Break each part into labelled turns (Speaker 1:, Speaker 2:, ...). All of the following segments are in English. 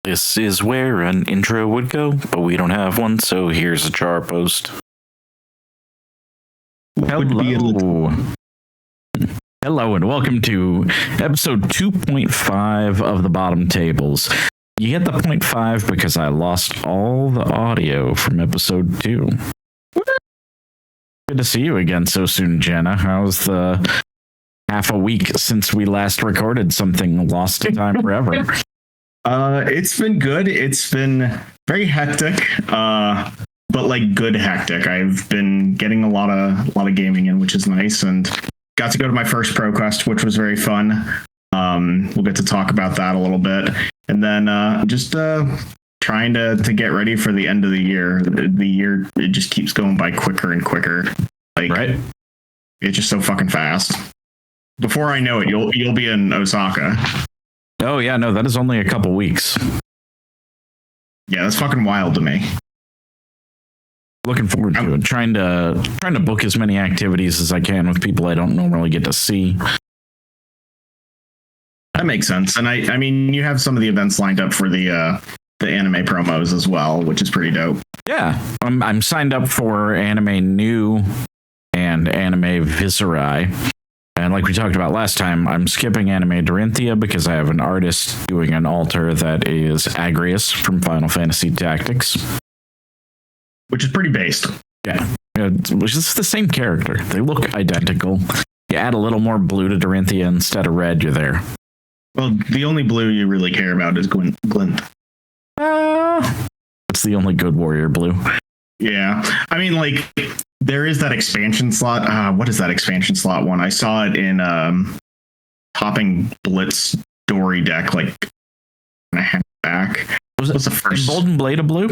Speaker 1: this is where an intro would go, but we don't have one, so here's a jar post. Hello. Hello, and welcome to episode 2.5 of the Bottom Tables. You get the 0.5 because I lost all the audio from episode 2. Good to see you again so soon, Jenna. How's the half a week since we last recorded something lost to time forever?
Speaker 2: It's been good. It's been very hectic, but like good hectic. I've been getting a lot of gaming in, which is nice, and got to go to my first ProQuest, which was very fun. We'll get to talk about that a little bit, and then just trying to get ready for the end of the year. The year, it just keeps going by quicker and quicker. Like, right? It's just so fucking fast. Before I know it, you'll be in Osaka.
Speaker 1: Oh yeah, no, that is only a couple weeks.
Speaker 2: Yeah, that's fucking wild to me.
Speaker 1: Looking forward to it. Trying to book as many activities as I can with people I don't normally get to see.
Speaker 2: That makes sense. And I mean, you have some of the events lined up for the anime promos as well, which is pretty dope.
Speaker 1: Yeah, I'm signed up for Anime New and Anime Viserai. And like we talked about last time, I'm skipping Anime Dorinthia because I have an artist doing an altar that is Agrius from Final Fantasy Tactics.
Speaker 2: Which is pretty based.
Speaker 1: Yeah, which is the same character. They look identical. You add a little more blue to Dorinthia instead of red, you're there.
Speaker 2: Well, the only blue you really care about is Glint.
Speaker 1: It's the only good warrior blue.
Speaker 2: Yeah. I mean, like, there is that expansion slot. What is that expansion slot one? I saw it in Hopping Blitz Dory deck like a half back.
Speaker 1: Was it the first Golden Blade of Blue?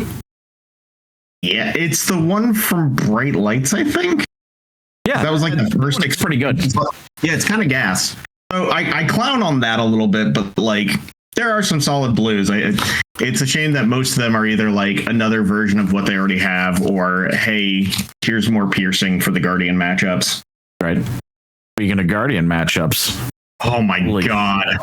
Speaker 2: Yeah, it's the one from Bright Lights, I think.
Speaker 1: Yeah,
Speaker 2: that was like the first.
Speaker 1: It's pretty good.
Speaker 2: Yeah, it's kind of gas. So I clown on that a little bit, but like there are some solid blues. It's a shame that most of them are either like another version of what they already have, or hey, here's more piercing for the Guardian matchups.
Speaker 1: Right. Speaking of Guardian matchups.
Speaker 2: Oh my god.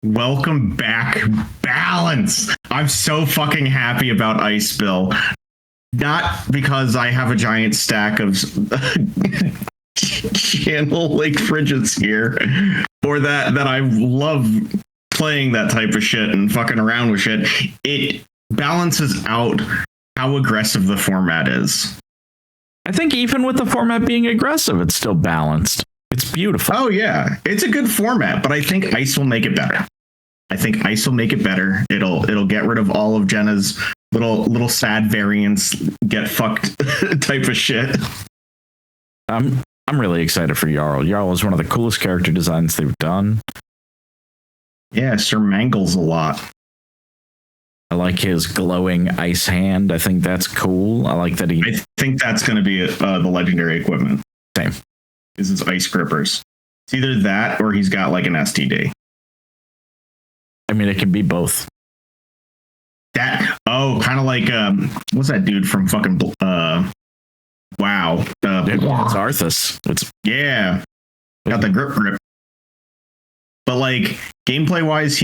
Speaker 2: Welcome back, Balance. I'm so fucking happy about Ice Bill. Not because I have a giant stack of channel Lake Fridges here, or that I love playing that type of shit and fucking around with shit. It balances out how aggressive the format is.
Speaker 1: I think even with the format being aggressive, it's still balanced. It's beautiful.
Speaker 2: Oh yeah, it's a good format, but I think Ice will make it better. It'll get rid of all of Jenna's little sad variants, get fucked type of shit.
Speaker 1: I'm really excited for Jarl. Jarl is one of the coolest character designs they've done.
Speaker 2: Yeah, Sir Mangles a lot.
Speaker 1: I like his glowing ice hand. I think that's cool. I like that
Speaker 2: I think that's going to be the legendary equipment.
Speaker 1: Same.
Speaker 2: Is his ice grippers. It's either that or he's got like an STD.
Speaker 1: I mean, it can be both.
Speaker 2: Kind of like what's that dude from fucking WoW?
Speaker 1: It's Arthas.
Speaker 2: Yeah, got the grip. But like gameplay wise,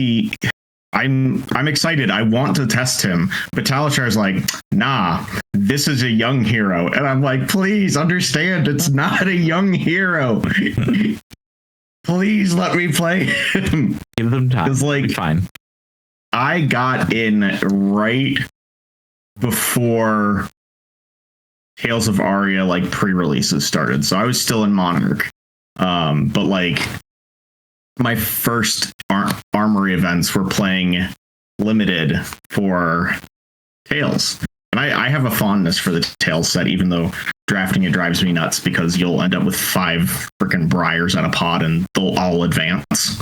Speaker 2: I'm excited. I want to test him, but Talachar's like, nah, this is a young hero, and I'm like, please understand, it's not a young hero. Please let me play him.
Speaker 1: Give them time.
Speaker 2: It's like,
Speaker 1: fine.
Speaker 2: I got in right before Tales of Aria like pre-releases started, so I was still in Monarch. But like my first Armory events were playing limited for Tales. And I have a fondness for the Tales set, even though drafting it drives me nuts because you'll end up with 5 freaking Briars at a pod and they'll all advance.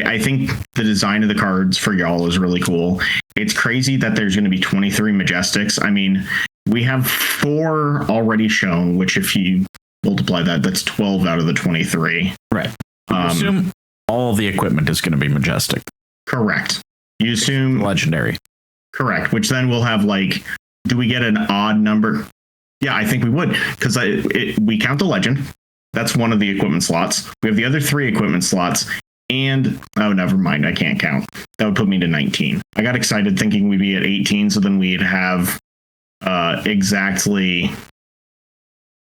Speaker 2: I think the design of the cards for y'all is really cool. It's crazy that there's going to be 23 Majestics. I mean, we have 4 already shown, which if you multiply that's 12 out of the 23.
Speaker 1: Right. Assume all the equipment is going to be Majestic.
Speaker 2: Correct. You assume
Speaker 1: legendary.
Speaker 2: Correct. Which then we'll have like, do we get an odd number? Yeah, I think we would, because we count the legend. That's one of the equipment slots. We have the other 3 equipment slots, And oh, never mind, I can't count. That would put me to 19. I got excited thinking we'd be at 18, so then we'd have exactly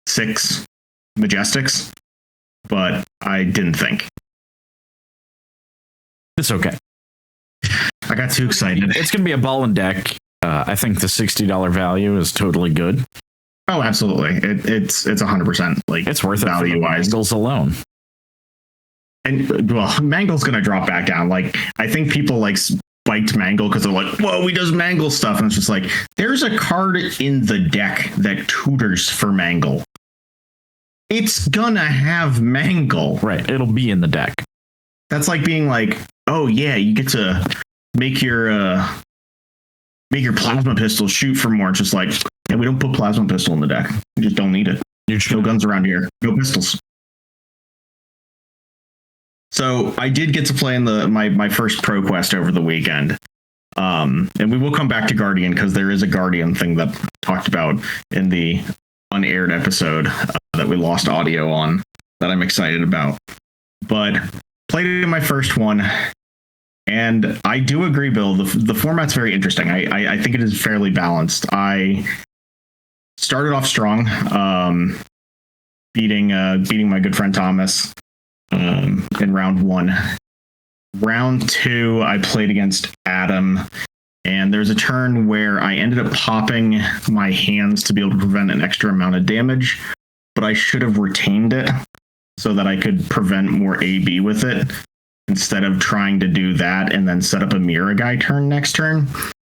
Speaker 2: 6 Majestics, but I didn't think.
Speaker 1: It's okay.
Speaker 2: I got too excited.
Speaker 1: It's going to be a ball and deck. I think the $60 value is totally good.
Speaker 2: Oh, absolutely. It's 100%. Like,
Speaker 1: it's worth
Speaker 2: value wise.
Speaker 1: Mangles alone.
Speaker 2: And well, Mangle's going to drop back down. Like, I think people like spiked Mangle because they're like, whoa, he does Mangle stuff. And it's just like, there's a card in the deck that tutors for Mangle. It's gonna have Mangle.
Speaker 1: Right. It'll be in the deck.
Speaker 2: That's like being like, oh yeah, you get to make your plasma pistol shoot for more. It's just like, yeah, we don't put plasma pistol in the deck. We just don't need it. No guns around here. No pistols. So I did get to play in my first Pro Quest over the weekend. And we will come back to Guardian because there is a Guardian thing that I talked about in the unaired episode that we lost audio on that I'm excited about. But played it in my first one. And I do agree, Bill, the format's very interesting. I think it is fairly balanced. I started off strong, beating my good friend Thomas in round 1. Round 2, I played against Adam, and there's a turn where I ended up popping my hands to be able to prevent an extra amount of damage, but I should have retained it so that I could prevent more AB with it instead of trying to do that and then set up a Mira guy turn next turn.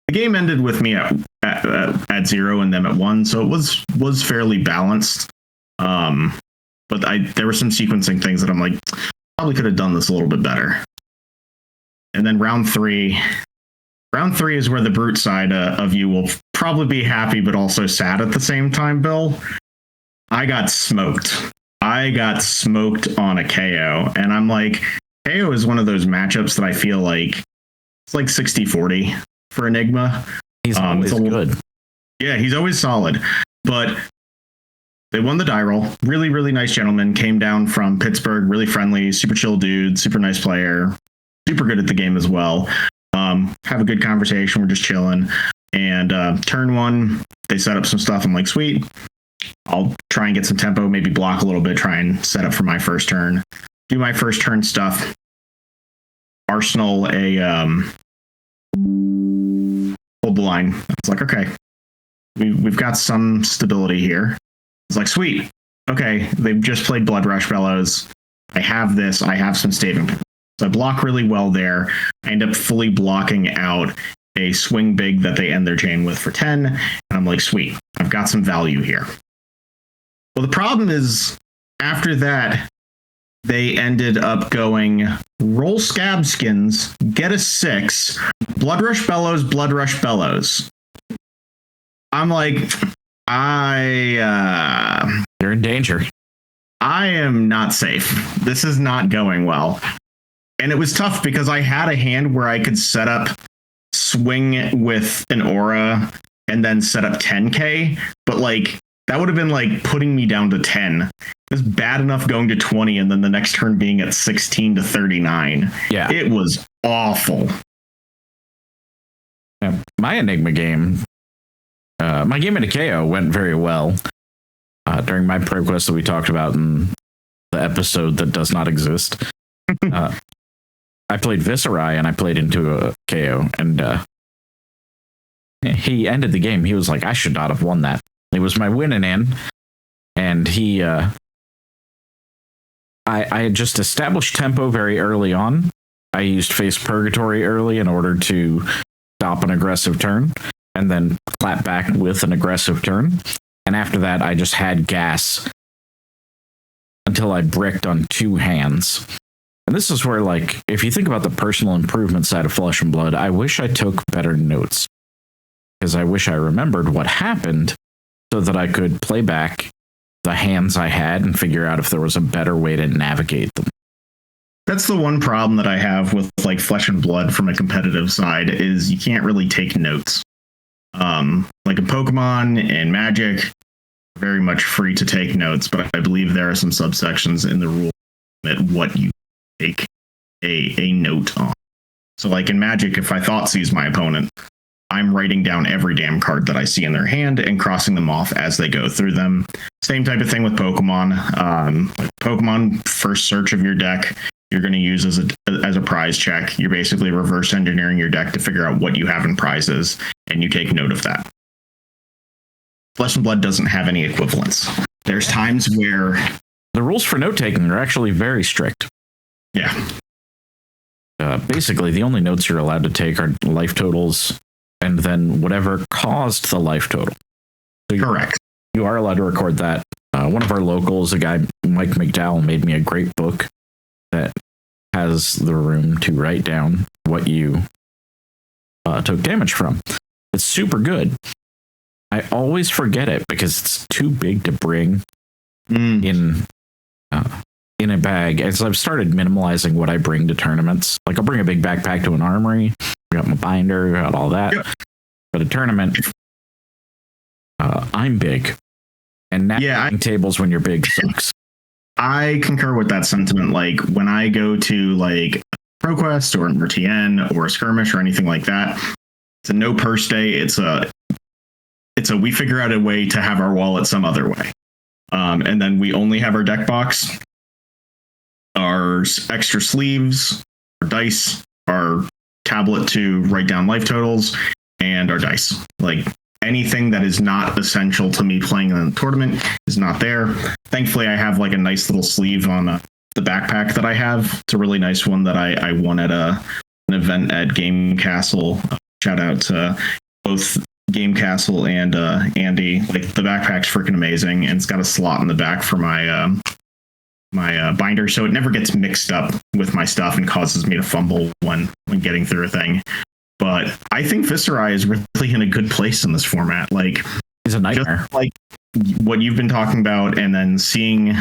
Speaker 2: The game ended with me at 0 and them at 1, so it was fairly balanced. But there were some sequencing things that I'm like, probably could have done this a little bit better. And then round 3 is where the brute side of you will probably be happy, but also sad at the same time, Bill. I got smoked on a KO. And I'm like, KO is one of those matchups that I feel like it's like 60-40 for Enigma.
Speaker 1: He's always good.
Speaker 2: Yeah, he's always solid. But they won the die roll. Really, really nice gentleman. Came down from Pittsburgh. Really friendly, super chill dude, super nice player. Super good at the game as well. Have a good conversation. We're just chilling. And turn 1, they set up some stuff. I'm like, sweet. I'll try and get some tempo, maybe block a little bit, try and set up for my first turn. Do my first turn stuff. Arsenal hold the line. It's like, okay, we've got some stability here. It's like, sweet. Okay, they've just played Blood Rush Bellows. I have this. I have some staving. So I block really well there. I end up fully blocking out a swing big that they end their chain with for 10. And I'm like, sweet, I've got some value here. Well, the problem is, after that, they ended up going roll scab skins, get a 6, Blood Rush Bellows, Blood Rush Bellows. I'm like,
Speaker 1: you're in danger.
Speaker 2: I am not safe. This is not going well. And it was tough because I had a hand where I could set up swing with an aura and then set up 10k, but like that would have been like putting me down to 10. It was bad enough going to 20 and then the next turn being at 16 to 39.
Speaker 1: Yeah.
Speaker 2: It was awful.
Speaker 1: Yeah, my Enigma game, my game into KO went very well during my Pro Quest that we talked about in the episode that does not exist. I played Viserai and I played into a KO, and he ended the game. He was like, I should not have won that. It was my winning in, and I had just established tempo very early on. I used Face Purgatory early in order to stop an aggressive turn, and then clap back with an aggressive turn. And after that, I just had gas until I bricked on 2 hands. And this is where, like, if you think about the personal improvement side of Flesh and Blood, I wish I took better notes. Because I wish I remembered what happened so that I could play back the hands I had and figure out if there was a better way to navigate them.
Speaker 2: That's the one problem that I have with like Flesh and Blood from a competitive side is you can't really take notes. Like in Pokemon and Magic, very much free to take notes, but I believe there are some subsections in the rule that what you take a note on. So like in Magic, if I thought seize my opponent, I'm writing down every damn card that I see in their hand and crossing them off as they go through them. Same type of thing with Pokemon. Pokemon, first search of your deck, you're going to use as a prize check. You're basically reverse engineering your deck to figure out what you have in prizes, and you take note of that. Flesh and Blood doesn't have any equivalents. There's times where
Speaker 1: the rules for note taking are actually very strict.
Speaker 2: Yeah.
Speaker 1: Basically, the only notes you're allowed to take are life totals and then whatever caused the life total. So
Speaker 2: correct.
Speaker 1: You are allowed to record that. One of our locals, a guy, Mike McDowell, made me a great book that has the room to write down what you took damage from. It's super good. I always forget it because it's too big to bring in a bag. As I've started minimalizing what I bring to tournaments, like I'll bring a big backpack to an armory. I got my binder, got all that. Yep. But a tournament, I'm big, and navigating tables when you're big sucks.
Speaker 2: I concur with that sentiment. Like when I go to like ProQuest or an RTN or a skirmish or anything like that, it's a no purse day. It's a we figure out a way to have our wallet some other way, and then we only have our deck box, our extra sleeves, our dice, our tablet to write down life totals, and our dice. Like anything that is not essential to me playing in the tournament is not there. Thankfully, I have like a nice little sleeve on the backpack that I have. It's a really nice one that I won at an event at Game Castle. Shout out to both Game Castle and Andy. Like the backpack's freaking amazing, and it's got a slot in the back for my binder, so it never gets mixed up with my stuff and causes me to fumble when getting through a thing. But I think Viserai is really in a good place in this format. Like,
Speaker 1: he's a nightmare.
Speaker 2: Just like what you've been talking about, and then seeing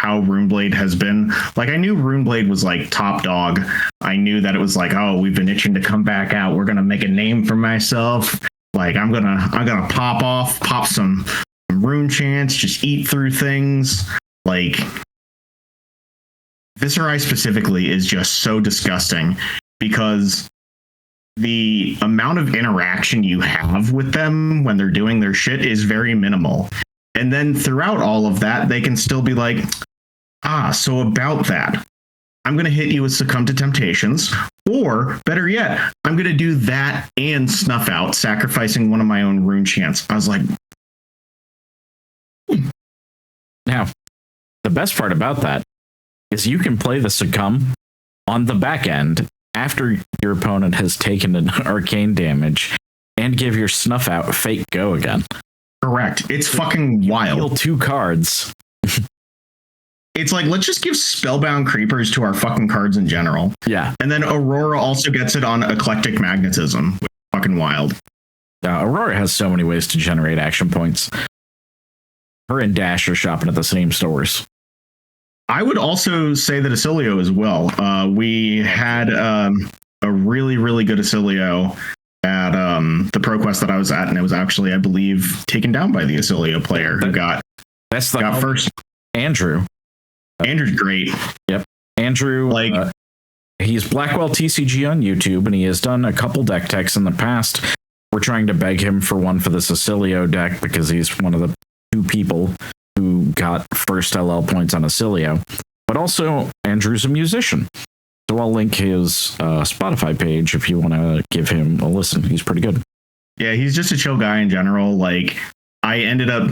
Speaker 2: how Runeblade has been. Like, I knew Runeblade was like top dog. I knew that it was like, oh, we've been itching to come back out. We're gonna make a name for myself. Like, I'm gonna pop some rune chants, just eat through things. Like, Viserai specifically is just so disgusting because the amount of interaction you have with them when they're doing their shit is very minimal. And then throughout all of that, they can still be like, so about that, I'm going to hit you with Succumb to Temptations, or better yet, I'm going to do that and snuff out, sacrificing one of my own rune chants. I was like,
Speaker 1: Now, the best part about that is you can play the Succumb on the back end after your opponent has taken an arcane damage and give your snuff out fake go again.
Speaker 2: Correct. It's fucking wild.
Speaker 1: Deal 2 cards.
Speaker 2: It's like, let's just give Spellbound Creepers to our fucking cards in general.
Speaker 1: Yeah.
Speaker 2: And then Aurora also gets it on Eclectic Magnetism. Fucking wild.
Speaker 1: Aurora has so many ways to generate action points. Her and Dash are shopping at the same stores.
Speaker 2: I would also say that Acilio as well. We had a really, really good Acilio at the ProQuest that I was at, and it was actually, I believe, taken down by the Acilio player who got first.
Speaker 1: Andrew.
Speaker 2: Andrew's great.
Speaker 1: Yep. Andrew, he's Blackwell TCG on YouTube, and he has done a couple deck techs in the past. We're trying to beg him for one for the Acilio deck because he's one of the 2 people who got first LL points on Acilio. But also, Andrew's a musician. So I'll link his Spotify page if you want to give him a listen. He's pretty good.
Speaker 2: Yeah, he's just a chill guy in general. Like, I ended up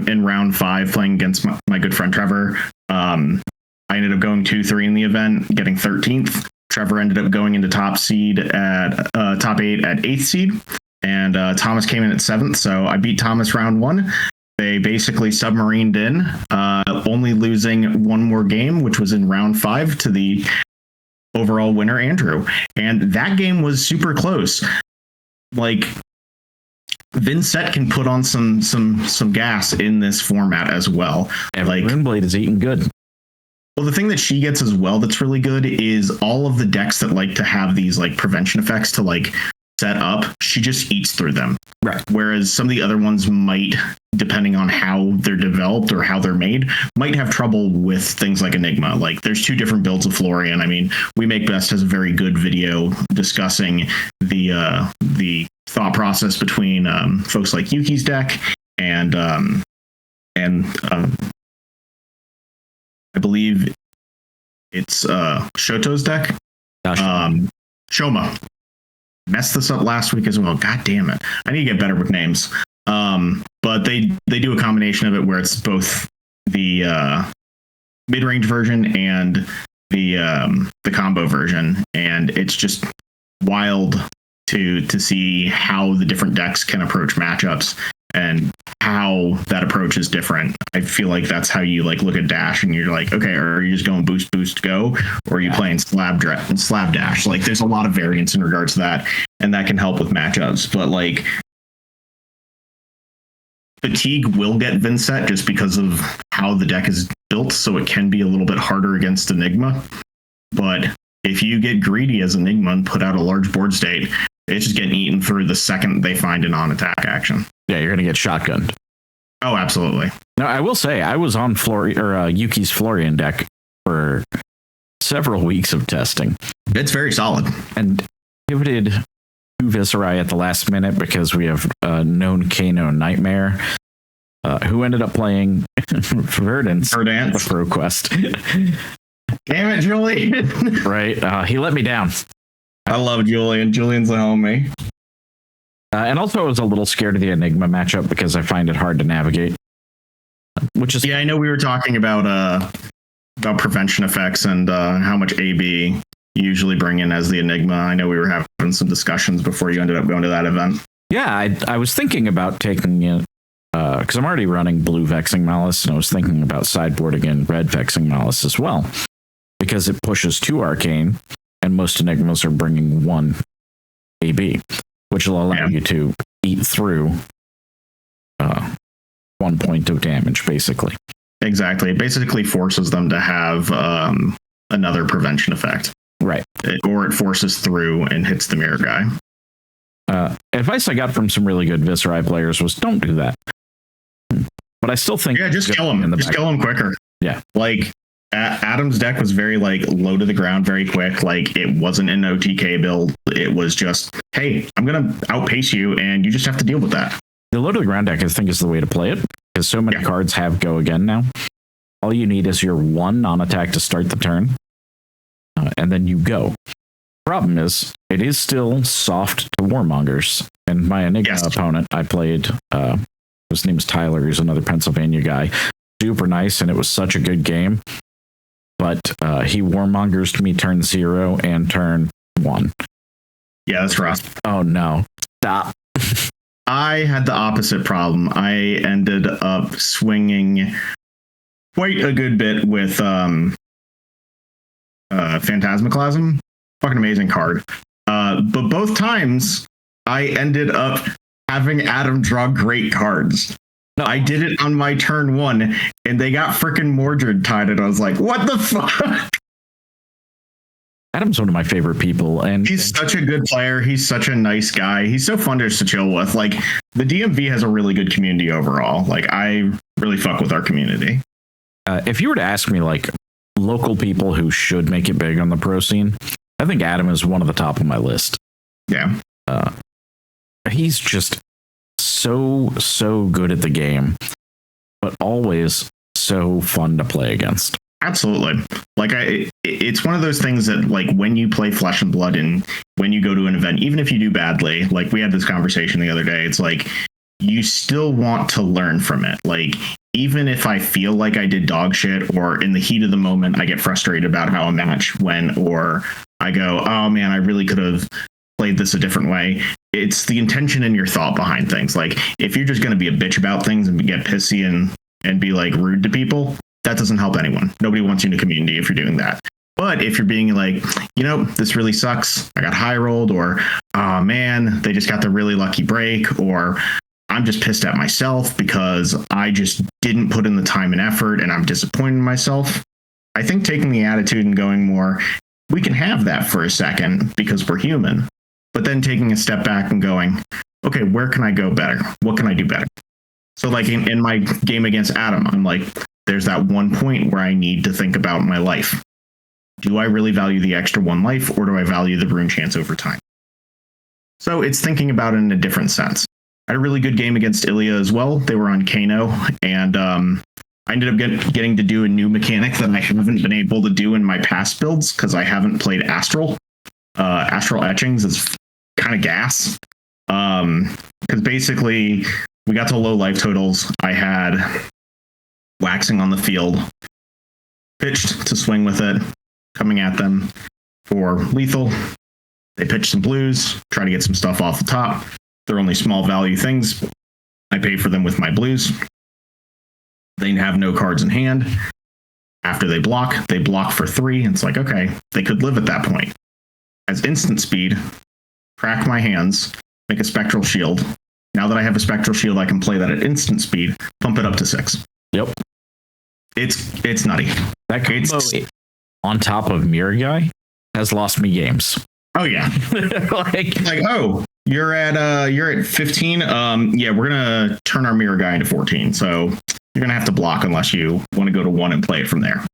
Speaker 2: in round 5 playing against my good friend Trevor. I ended up going 2-3 in the event, getting 13th. Trevor ended up going into top 8 at 8th seed. And Thomas came in at 7th. So I beat Thomas round 1. They basically submarined in, only losing one more game, which was in round 5 to the overall winner, Andrew. And that game was super close. Like, Vincent can put on some gas in this format as well.
Speaker 1: And like, Runeblade is eating good.
Speaker 2: Well, the thing that she gets as well that's really good is all of the decks that like to have these like prevention effects to like set up, she just eats through them.
Speaker 1: Right.
Speaker 2: Whereas some of the other ones might, depending on how they're developed or how they're made, might have trouble with things like Enigma. Like there's two different builds of Florian. I mean, We Make Best has a very good video discussing the thought process between folks like Yuki's deck and I believe it's Shoto's deck. Shoma. Messed this up last week as well. God damn it. I need to get better with names. But they do a combination of it where it's both the mid-range version and the combo version. And it's just wild to see how the different decks can approach matchups and how that approach is different. I feel like that's how you like look at Dash and you're like, okay, are you just going boost, boost, go? Or are you playing slab Dash? Like there's a lot of variance in regards to that, and that can help with matchups. But like Fatigue will get Vincent just because of how the deck is built, so it can be a little bit harder against Enigma. But if you get greedy as Enigma and put out a large board state, it's just getting eaten through the second they find an on-attack action.
Speaker 1: Yeah, you're going to get shotgunned.
Speaker 2: Oh, absolutely.
Speaker 1: Now, I will say, I was on Yuki's Florian deck for several weeks of testing.
Speaker 2: It's very solid.
Speaker 1: And pivoted to Viserai at the last minute because we have known Kano Nightmare, who ended up playing Verdance the Pro Quest.
Speaker 2: Damn it, Julian.
Speaker 1: Right. He let me down.
Speaker 2: I love Julian. Julian's a homie.
Speaker 1: And also, I was a little scared of the Enigma matchup because I find it hard to navigate. Which is
Speaker 2: I know we were talking about prevention effects and how much AB you usually bring in as the Enigma. I know we were having some discussions before you ended up going to that event.
Speaker 1: Yeah, I was thinking about taking it because I'm already running blue Vexing Malice, and I was thinking about sideboarding in red Vexing Malice as well because it pushes 2 Arcane, and most Enigmas are bringing 1 AB, which will allow you to eat through 1 point of damage, basically.
Speaker 2: Exactly. It basically forces them to have another prevention effect.
Speaker 1: Right.
Speaker 2: Or it forces through and hits the mirror guy.
Speaker 1: Advice I got from some really good Viserai players was don't do that. But I still think...
Speaker 2: Yeah, just kill him. Just kill him quicker.
Speaker 1: Yeah.
Speaker 2: Like, Adam's deck was very, like, low to the ground, very quick. Like, it wasn't an OTK build. It was just, hey, I'm going to outpace you, and you just have to deal with that.
Speaker 1: The low to the ground deck, I think, is the way to play it, because so many cards have Go Again now. All you need is your 1 non-attack to start the turn, and then you go. Problem is, it is still soft to Warmongers, and my Enigma opponent, I played, his name's Tyler, he's another Pennsylvania guy, super nice, and it was such a good game, but he Warmongers me turn 0 and turn 1.
Speaker 2: Yeah, that's rough.
Speaker 1: Oh no, stop.
Speaker 2: I had the opposite problem. I ended up swinging quite a good bit with Phantasmaclasm. Fucking amazing card. But both times, I ended up having Adam draw great cards. No. I did it on my turn 1, and they got freaking Mordred tied, and I was like, what the fuck?
Speaker 1: Adam's one of my favorite people, and
Speaker 2: he's such a good player. He's such a nice guy. He's so fun just to chill with. Like, the DMV has a really good community overall. Like, I really fuck with our community.
Speaker 1: If you were to ask me, like, local people who should make it big on the pro scene, I think Adam is one of the top of my list.
Speaker 2: Yeah. He's
Speaker 1: just so good at the game, but always so fun to play against.
Speaker 2: Absolutely. Like, it's one of those things that, like, when you play Flesh and Blood and when you go to an event, even if you do badly, like we had this conversation the other day, it's like you still want to learn from it. Like, even if I feel like I did dog shit, or in the heat of the moment, I get frustrated about how a match went, or I go, oh man, I really could have played this a different way. It's the intention and your thought behind things. Like, if you're just going to be a bitch about things and get pissy and be like rude to people, that doesn't help anyone. Nobody wants you in a community if you're doing that. But if you're being like, you know, this really sucks, I got high rolled, or, oh man, they just got the really lucky break, or I'm just pissed at myself because I just didn't put in the time and effort and I'm disappointed in myself. I think taking the attitude and going more, we can have that for a second because we're human. but then taking a step back and going, okay, where can I go better? What can I do better? So like in my game against Adam, I'm like, there's that one point where I need to think about my life. Do I really value the extra one life, or do I value the rune chance over time? So it's thinking about it in a different sense. I had a really good game against Ilya as well. They were on Kano, and I ended up getting to do a new mechanic that I haven't been able to do in my past builds because I haven't played Astral. Astral Etchings is kind of gas. Because basically, we got to low life totals. I had waxing on the field, pitched to swing with it, coming at them for lethal. They pitched some blues, try to get some stuff off the top. They're only small value things. I pay for them with my blues. They have no cards in hand. After they block for 3. And it's like, okay, they could live at that point. As instant speed, crack my hands, make a spectral shield. Now that I have a spectral shield, I can play that at instant speed, pump it up to 6.
Speaker 1: Yep.
Speaker 2: It's nutty.
Speaker 1: That combo on top of Mirror Guy has lost me games.
Speaker 2: Oh yeah. like oh, you're at 15. Yeah, we're gonna turn our Mirror Guy into 14. So you're gonna have to block unless you want to go to 1 and play it from there.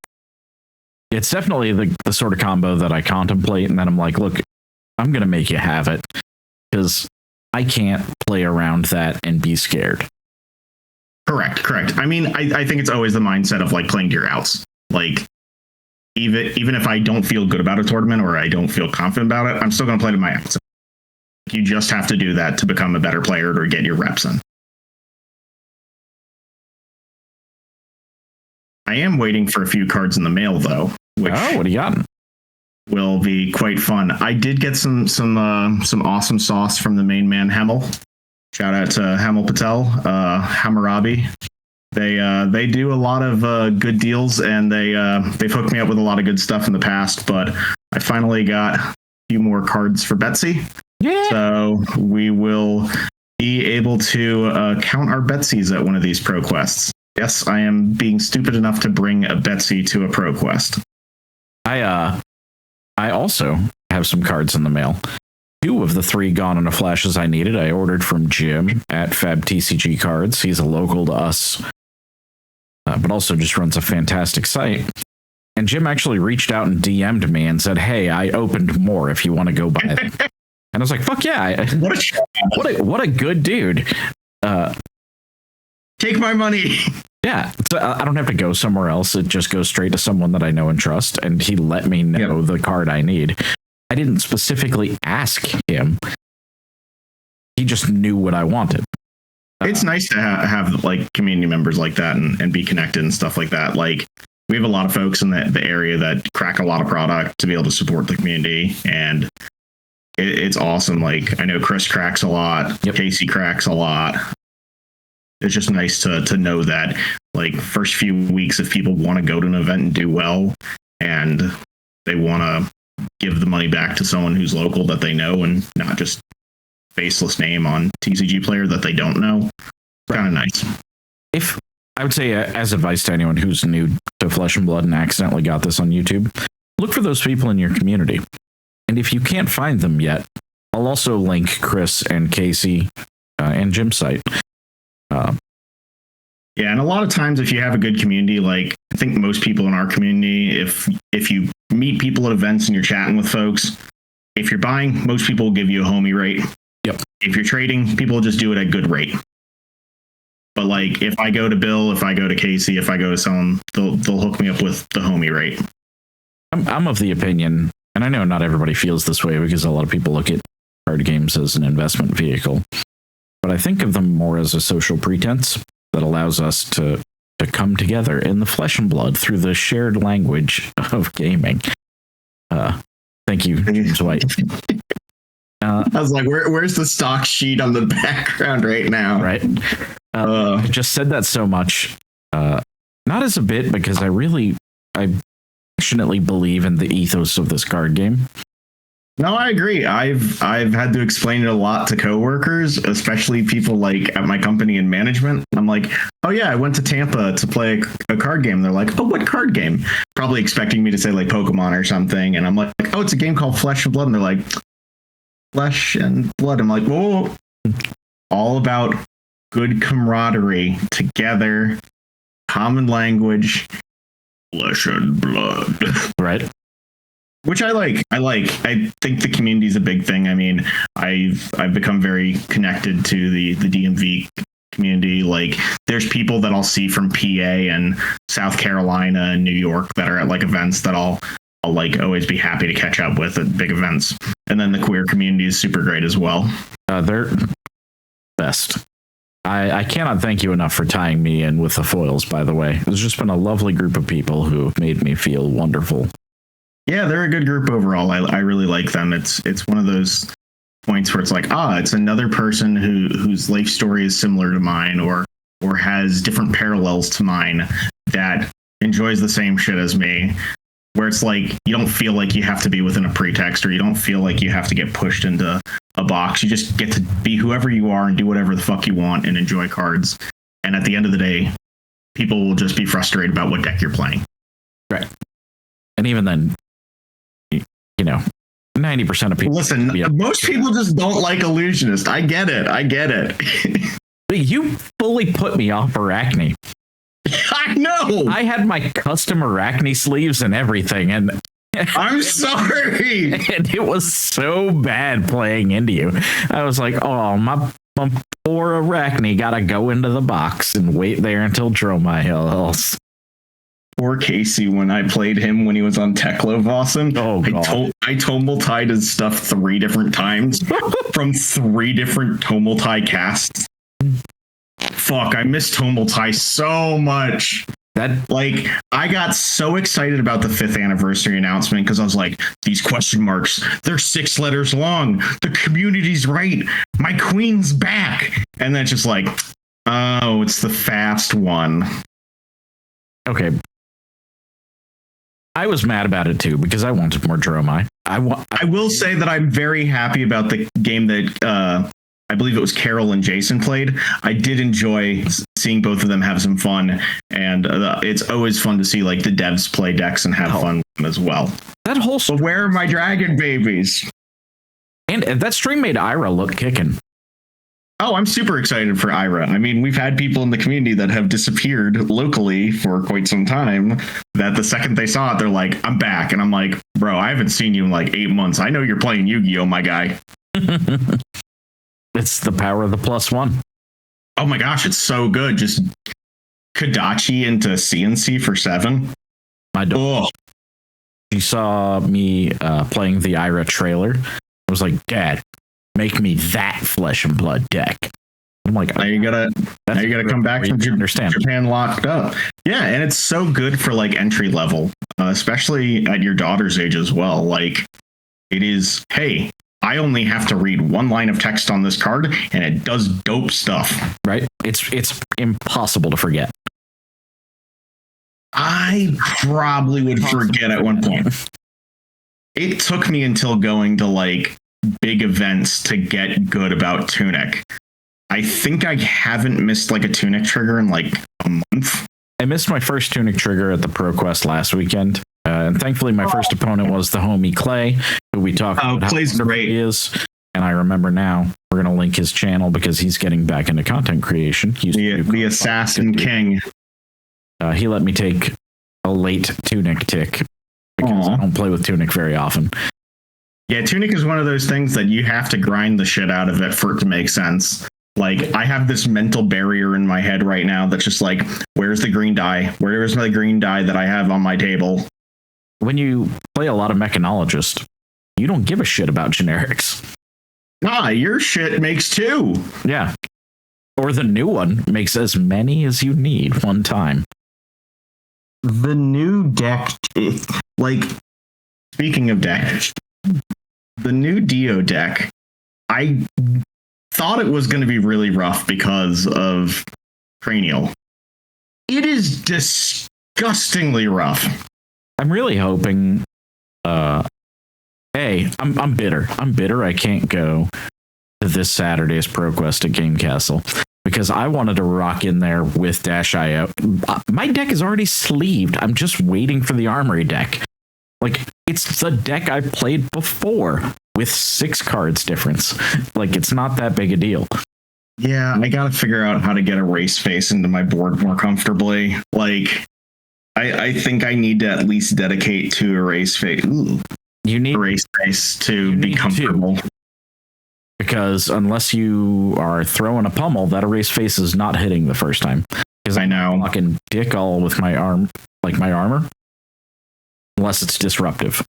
Speaker 1: It's definitely the sort of combo that I contemplate, and then I'm like, look, I'm gonna make you have it because I can't play around that and be scared.
Speaker 2: Correct. I mean, I think it's always the mindset of like playing to your outs. Like, even if I don't feel good about a tournament or I don't feel confident about it, I'm still going to play to my outs. You just have to do that to become a better player or get your reps in. I am waiting for a few cards in the mail, though. Which
Speaker 1: what do you got?
Speaker 2: Will be quite fun. I did get some awesome sauce from the main man Hemel. Shout out to Hemel Patel, Hammurabi. They do a lot of good deals, and they've hooked me up with a lot of good stuff in the past. But I finally got a few more cards for Betsy. Yeah. So we will be able to count our Betsies at one of these pro quests. Yes, I am being stupid enough to bring a Betsy to a pro quest.
Speaker 1: I also have some cards in the mail. 2 of the 3 Gone in a Flashes I needed, I ordered from Jim at Fab TCG Cards. He's a local to us, but also just runs a fantastic site. And Jim actually reached out and DM'd me and said, hey, I opened more if you want to go buy them. And I was like, fuck yeah. What a good dude.
Speaker 2: Take my money.
Speaker 1: Yeah, so I don't have to go somewhere else. It just goes straight to someone that I know and trust, and he let me know the card I need. I didn't specifically ask him. He just knew what I wanted.
Speaker 2: It's nice to have like community members like that and be connected and stuff like that. Like, we have a lot of folks in the area that crack a lot of product to be able to support the community, and it's awesome. Like, I know Chris cracks a lot. Yep. Casey cracks a lot. It's just nice to know that, like, first few weeks, if people want to go to an event and do well, and they want to give the money back to someone who's local that they know and not just faceless name on TCGPlayer that they don't know, kind of nice.
Speaker 1: If I would say, as advice to anyone who's new to Flesh and Blood and accidentally got this on YouTube, look for those people in your community. And if you can't find them yet, I'll also link Chris and Casey and Jim's site.
Speaker 2: Yeah, and a lot of times if you have a good community, like I think most people in our community, if you meet people at events and you're chatting with folks, if you're buying, most people will give you a homie rate.
Speaker 1: Yep.
Speaker 2: If you're trading, people will just do it at good rate. But like if I go to Bill, if I go to Casey, if I go to someone, they'll hook me up with the homie rate.
Speaker 1: I'm of the opinion, and I know not everybody feels this way because a lot of people look at card games as an investment vehicle, but I think of them more as a social pretense that allows us to come together in the flesh and blood through the shared language of gaming. Thank you, James White.
Speaker 2: I was like, where's the stock sheet on the background right now?
Speaker 1: Right. I just said that so much, not as a bit, because I passionately believe in the ethos of this card game.
Speaker 2: No, I agree. I've had to explain it a lot to coworkers, especially people like at my company in management. I'm like, oh yeah, I went to Tampa to play a card game. They're like, oh, what card game? Probably expecting me to say like Pokemon or something. And I'm like, oh, it's a game called Flesh and Blood. And they're like, flesh and blood. I'm like, whoa, all about good camaraderie, together, common language, flesh and blood.
Speaker 1: Right.
Speaker 2: Which I like. I think the community is a big thing. I mean, I've become very connected to the DMV community. Like, there's people that I'll see from PA and South Carolina and New York that are at like events that I'll like always be happy to catch up with at big events. And then the queer community is super great as well.
Speaker 1: They're best. I cannot thank you enough for tying me in with the foils, by the way. It's just been a lovely group of people who made me feel wonderful.
Speaker 2: Yeah, they're a good group overall. I really like them. It's one of those points where it's like, it's another person whose life story is similar to mine or has different parallels to mine that enjoys the same shit as me. Where it's like, you don't feel like you have to be within a pretext, or you don't feel like you have to get pushed into a box. You just get to be whoever you are and do whatever the fuck you want and enjoy cards. And at the end of the day, people will just be frustrated about what deck you're playing.
Speaker 1: Right. And even then, 90% of people.
Speaker 2: Listen, most people just don't like Illusionist. I get it.
Speaker 1: You fully put me off Arachne.
Speaker 2: I know.
Speaker 1: I had my custom Arachne sleeves and everything, and
Speaker 2: I'm sorry.
Speaker 1: And it was so bad playing into you. I was like, oh, my poor Arachne gotta go into the box and wait there until Dromai else.
Speaker 2: Poor Casey, when I played him when he was on Teklo-Vossen, I Tomultied his stuff 3 different times from 3 different Tomultai casts. Fuck, I miss Tomultai so much. I got so excited about the 5th anniversary announcement because I was like, these question marks, they're 6 letters long. The community's right. My queen's back. And then it's just like, oh, it's the fast one.
Speaker 1: Okay. I was mad about it too because I wanted more Dromai. I
Speaker 2: will say that I'm very happy about the game that I believe it was Carol and Jason played. I did enjoy seeing both of them have some fun, and it's always fun to see like the devs play decks and have fun as well.
Speaker 1: That whole
Speaker 2: but where are my dragon babies?
Speaker 1: And that stream made Ira look kicking.
Speaker 2: Oh, I'm super excited for Ira. I mean, we've had people in the community that have disappeared locally for quite some time that the second they saw it, they're like, I'm back. And I'm like, bro, I haven't seen you in like 8 months. I know you're playing Yu-Gi-Oh, my guy.
Speaker 1: It's the power of the +1.
Speaker 2: Oh my gosh, it's so good. Just Kodachi into CNC for 7.
Speaker 1: My dog. She saw me playing the Ira trailer. I was like, Dad, make me that flesh and blood deck. I'm like,
Speaker 2: now you gotta come back from Japan locked up. Yeah, and it's so good for like entry level, especially at your daughter's age as well. Like, it is, hey, I only have to read 1 line of text on this card, and it does dope stuff.
Speaker 1: Right? It's impossible to forget.
Speaker 2: I probably would forget at one point. It took me until going to like big events to get good about Tunic. I think I haven't missed like a Tunic trigger in like a month.
Speaker 1: I missed my first Tunic trigger at the ProQuest last weekend. And thankfully, my first opponent was the homie Clay, who we talked about.
Speaker 2: Clay's great.
Speaker 1: He is. And I remember now we're going to link his channel because he's getting back into content creation.
Speaker 2: The Assassin King.
Speaker 1: He let me take a late Tunic tick because I don't play with Tunic very often.
Speaker 2: Yeah, Tunic is one of those things that you have to grind the shit out of it for it to make sense. Like, I have this mental barrier in my head right now that's just like, where's the green die? Where's my green die that I have on my table?
Speaker 1: When you play a lot of Mechanologist, you don't give a shit about generics.
Speaker 2: Nah, your shit makes 2.
Speaker 1: Yeah. Or the new one makes as many as you need one time.
Speaker 2: The new deck, like, speaking of decks, the new Dio deck, I thought it was going to be really rough because of Cranial. It is disgustingly rough.
Speaker 1: I'm really hoping, I'm bitter. I'm bitter I can't go to this Saturday's ProQuest at Game Castle because I wanted to rock in there with Dash.io. My deck is already sleeved. I'm just waiting for the Armory deck. Like, it's the deck I played before. with 6 cards difference. Like, it's not that big a deal.
Speaker 2: Yeah, I gotta figure out how to get a race face into my board more comfortably. Like, I think I need to at least dedicate to a race face.
Speaker 1: You need
Speaker 2: a race face to be comfortable.
Speaker 1: Because unless you are throwing a pummel, that erase face is not hitting the first time. Because
Speaker 2: I know.
Speaker 1: Fucking dick all with my arm, like my armor. Unless it's disruptive.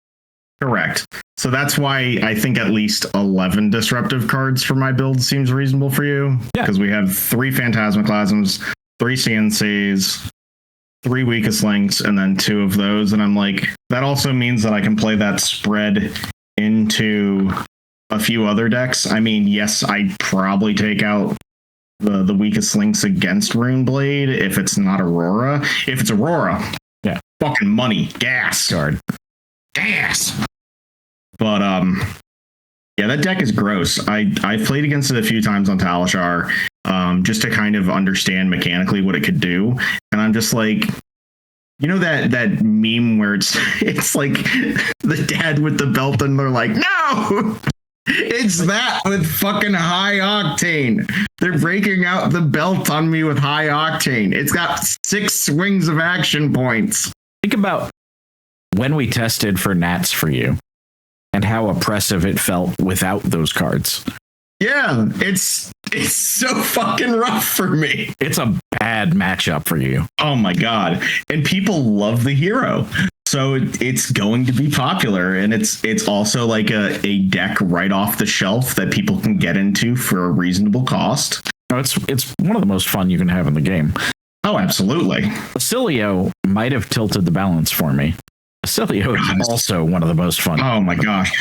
Speaker 2: Correct. So that's why I think at least 11 disruptive cards for my build seems reasonable for you.
Speaker 1: Yeah.
Speaker 2: Because we have 3 Phantasmaclasms, 3 CNCs, 3 Weakest Links, and then 2 of those. And I'm like, that also means that I can play that spread into a few other decks. I mean, yes, I'd probably take out the Weakest Links against Runeblade if it's not Aurora. If it's Aurora,
Speaker 1: yeah,
Speaker 2: fucking money, gas.
Speaker 1: Card.
Speaker 2: Gas. But yeah, that deck is gross. I played against it a few times on Talishar, just to kind of understand mechanically what it could do. And I'm just like, you know that meme where it's like the dad with the belt and they're like, no! It's that with fucking high octane. They're breaking out the belt on me with high octane. It's got 6 swings of action points.
Speaker 1: Think about when we tested for Nats for you and how oppressive it felt without those cards.
Speaker 2: Yeah, it's so fucking rough for me.
Speaker 1: It's a bad matchup for you.
Speaker 2: Oh my god. And people love the hero. So it's going to be popular, and it's also like a deck right off the shelf that people can get into for a reasonable cost.
Speaker 1: No, it's one of the most fun you can have in the game.
Speaker 2: Oh, absolutely.
Speaker 1: Basilio might have tilted the balance for me. Basilio is also one of the most fun.
Speaker 2: Oh my gosh.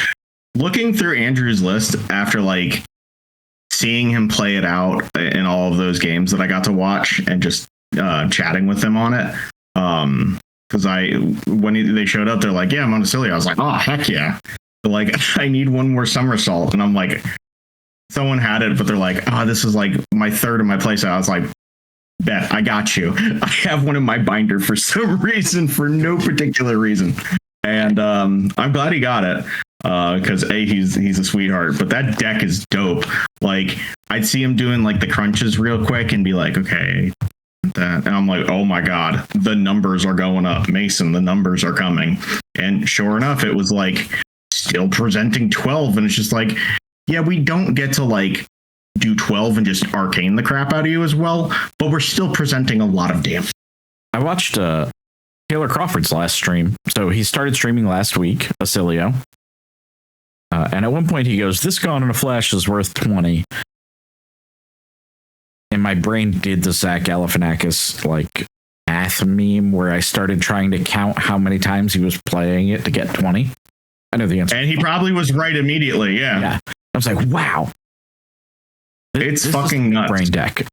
Speaker 2: Looking through Andrew's list after like seeing him play it out in all of those games that I got to watch and just chatting with him on it. Because when they showed up, they're like, yeah, I'm on Basilio. I was like, oh, heck yeah. But like, I need one more somersault. And I'm like, someone had it, but they're like, oh, this is like my third of my playset. I was like, bet, I got you. I have one in my binder for some reason, for no particular reason. And I'm glad he got it. Because he's a sweetheart, but that deck is dope. Like, I'd see him doing like the crunches real quick and be like, okay, that, and I'm like, oh my god, the numbers are going up, Mason, the numbers are coming. And sure enough, it was like still presenting 12, and it's just like, yeah, we don't get to like do 12 and just arcane the crap out of you as well, but we're still presenting a lot of damage.
Speaker 1: I watched Taylor Crawford's last stream. So he started streaming last week, Basilio. And at one point he goes, this Gone in a Flash is worth 20. And my brain did the Zach Galifianakis like math meme where I started trying to count how many times he was playing it to get 20. I know the answer.
Speaker 2: And he probably was right immediately. Yeah.
Speaker 1: I was like, wow.
Speaker 2: It's fucking nuts.
Speaker 1: Brain deck.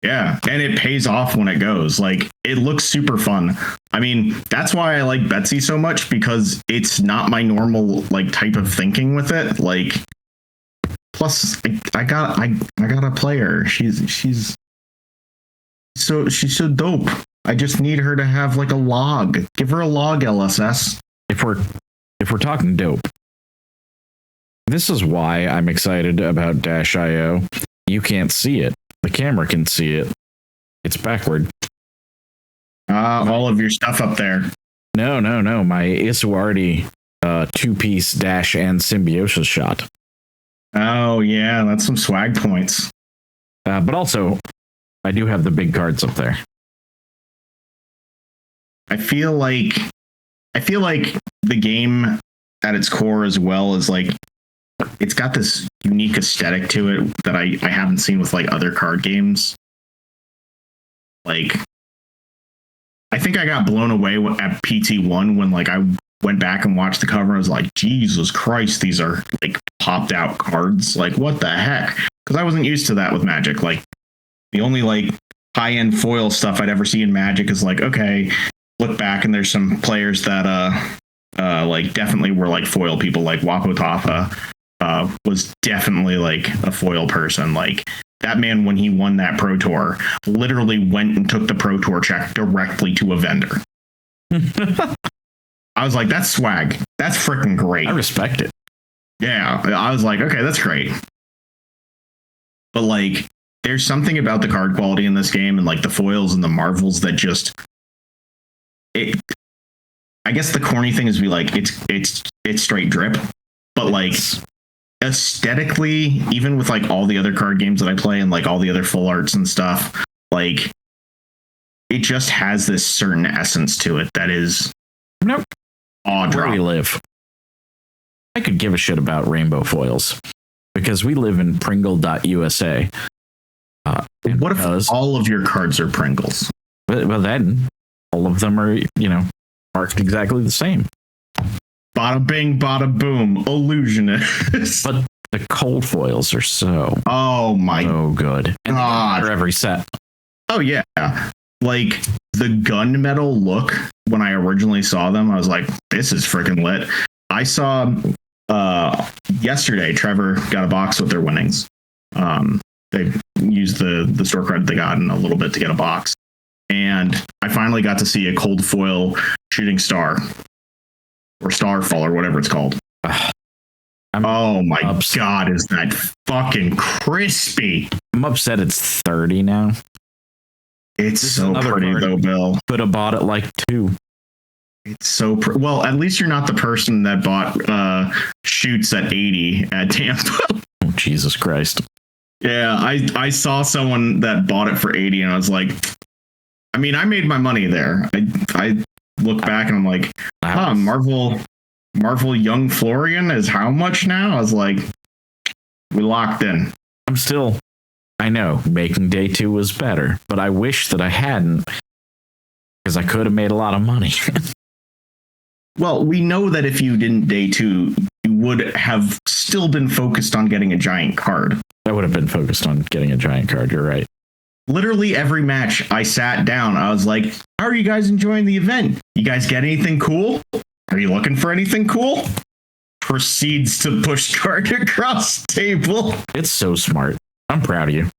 Speaker 2: Yeah. And it pays off when it goes. Like, it looks super fun. I mean, that's why I like Betsy so much, because it's not my normal like type of thinking with it. Like, plus I got a player. She's so dope. I just need her to have like a log. Give her a log, LSS.
Speaker 1: If we're talking dope, this is why I'm excited about Dash.io. You can't see it. The camera can see it. It's backward.
Speaker 2: All of your stuff up there.
Speaker 1: No. My Isuardi 2-piece Dash and Symbiosis shot.
Speaker 2: Oh, yeah. That's some swag points.
Speaker 1: But also, I do have the big cards up there.
Speaker 2: I feel like the game at its core as well is like, it's got this unique aesthetic to it that I haven't seen with like other card games. Like, I think I got blown away at PT1 when like I went back and watched the cover and I was like, Jesus Christ, these are like popped out cards. Like, what the heck? Because I wasn't used to that with Magic. Like, the only like high-end foil stuff I'd ever see in Magic is like, okay, look back and there's some players that like definitely were like foil people, like Wapo Tafa was definitely like a foil person. Like, that man, when he won that Pro Tour, literally went and took the Pro Tour check directly to a vendor. I was like, that's swag. That's freaking great.
Speaker 1: I respect it.
Speaker 2: Yeah, I was like, okay, that's great. But like, there's something about the card quality in this game and like the foils and the marvels that just it. I guess the corny thing is it's straight drip, but like aesthetically, even with like all the other card games that I play and like all the other full arts and stuff, like it just has this certain essence to it that is
Speaker 1: nope.
Speaker 2: Where
Speaker 1: we live. I could give a shit about rainbow foils because we live in Pringle.usa.
Speaker 2: What if all of your cards are Pringles?
Speaker 1: Well, then all of them are, marked exactly the same.
Speaker 2: Bada bing, bada boom, illusionist.
Speaker 1: But the cold foils are so good. And for every set.
Speaker 2: Oh yeah. Like the gunmetal look when I originally saw them, I was like, this is freaking lit. I saw yesterday Trevor got a box with their winnings. They used the store credit they got in a little bit to get a box. And I finally got to see a cold foil shooting star or starfall or whatever it's called. Oh my God, is that fucking crispy?
Speaker 1: I'm upset it's 30 now.
Speaker 2: It's so pretty though, Bill.
Speaker 1: Could have bought it like 2.
Speaker 2: It's so well, at least you're not the person that bought shoots at 80 at Tampa.
Speaker 1: Oh, Jesus Christ.
Speaker 2: Yeah, I saw someone that bought it for 80 and I was like, I mean, I made my money there. I look back and I'm like, Marvel Young Florian is how much now? I was like, we locked in.
Speaker 1: I know making day 2 was better, but I wish that I hadn't because I could have made a lot of money.
Speaker 2: Well, we know that if you didn't day 2, you would have still been focused on getting a giant card.
Speaker 1: I would have been focused on getting a giant card. You're right.
Speaker 2: Literally every match I sat down, I was like, how are you guys enjoying the event? You guys get anything cool? Are you looking for anything cool? Proceeds to push card across the table.
Speaker 1: It's so smart. I'm proud of you.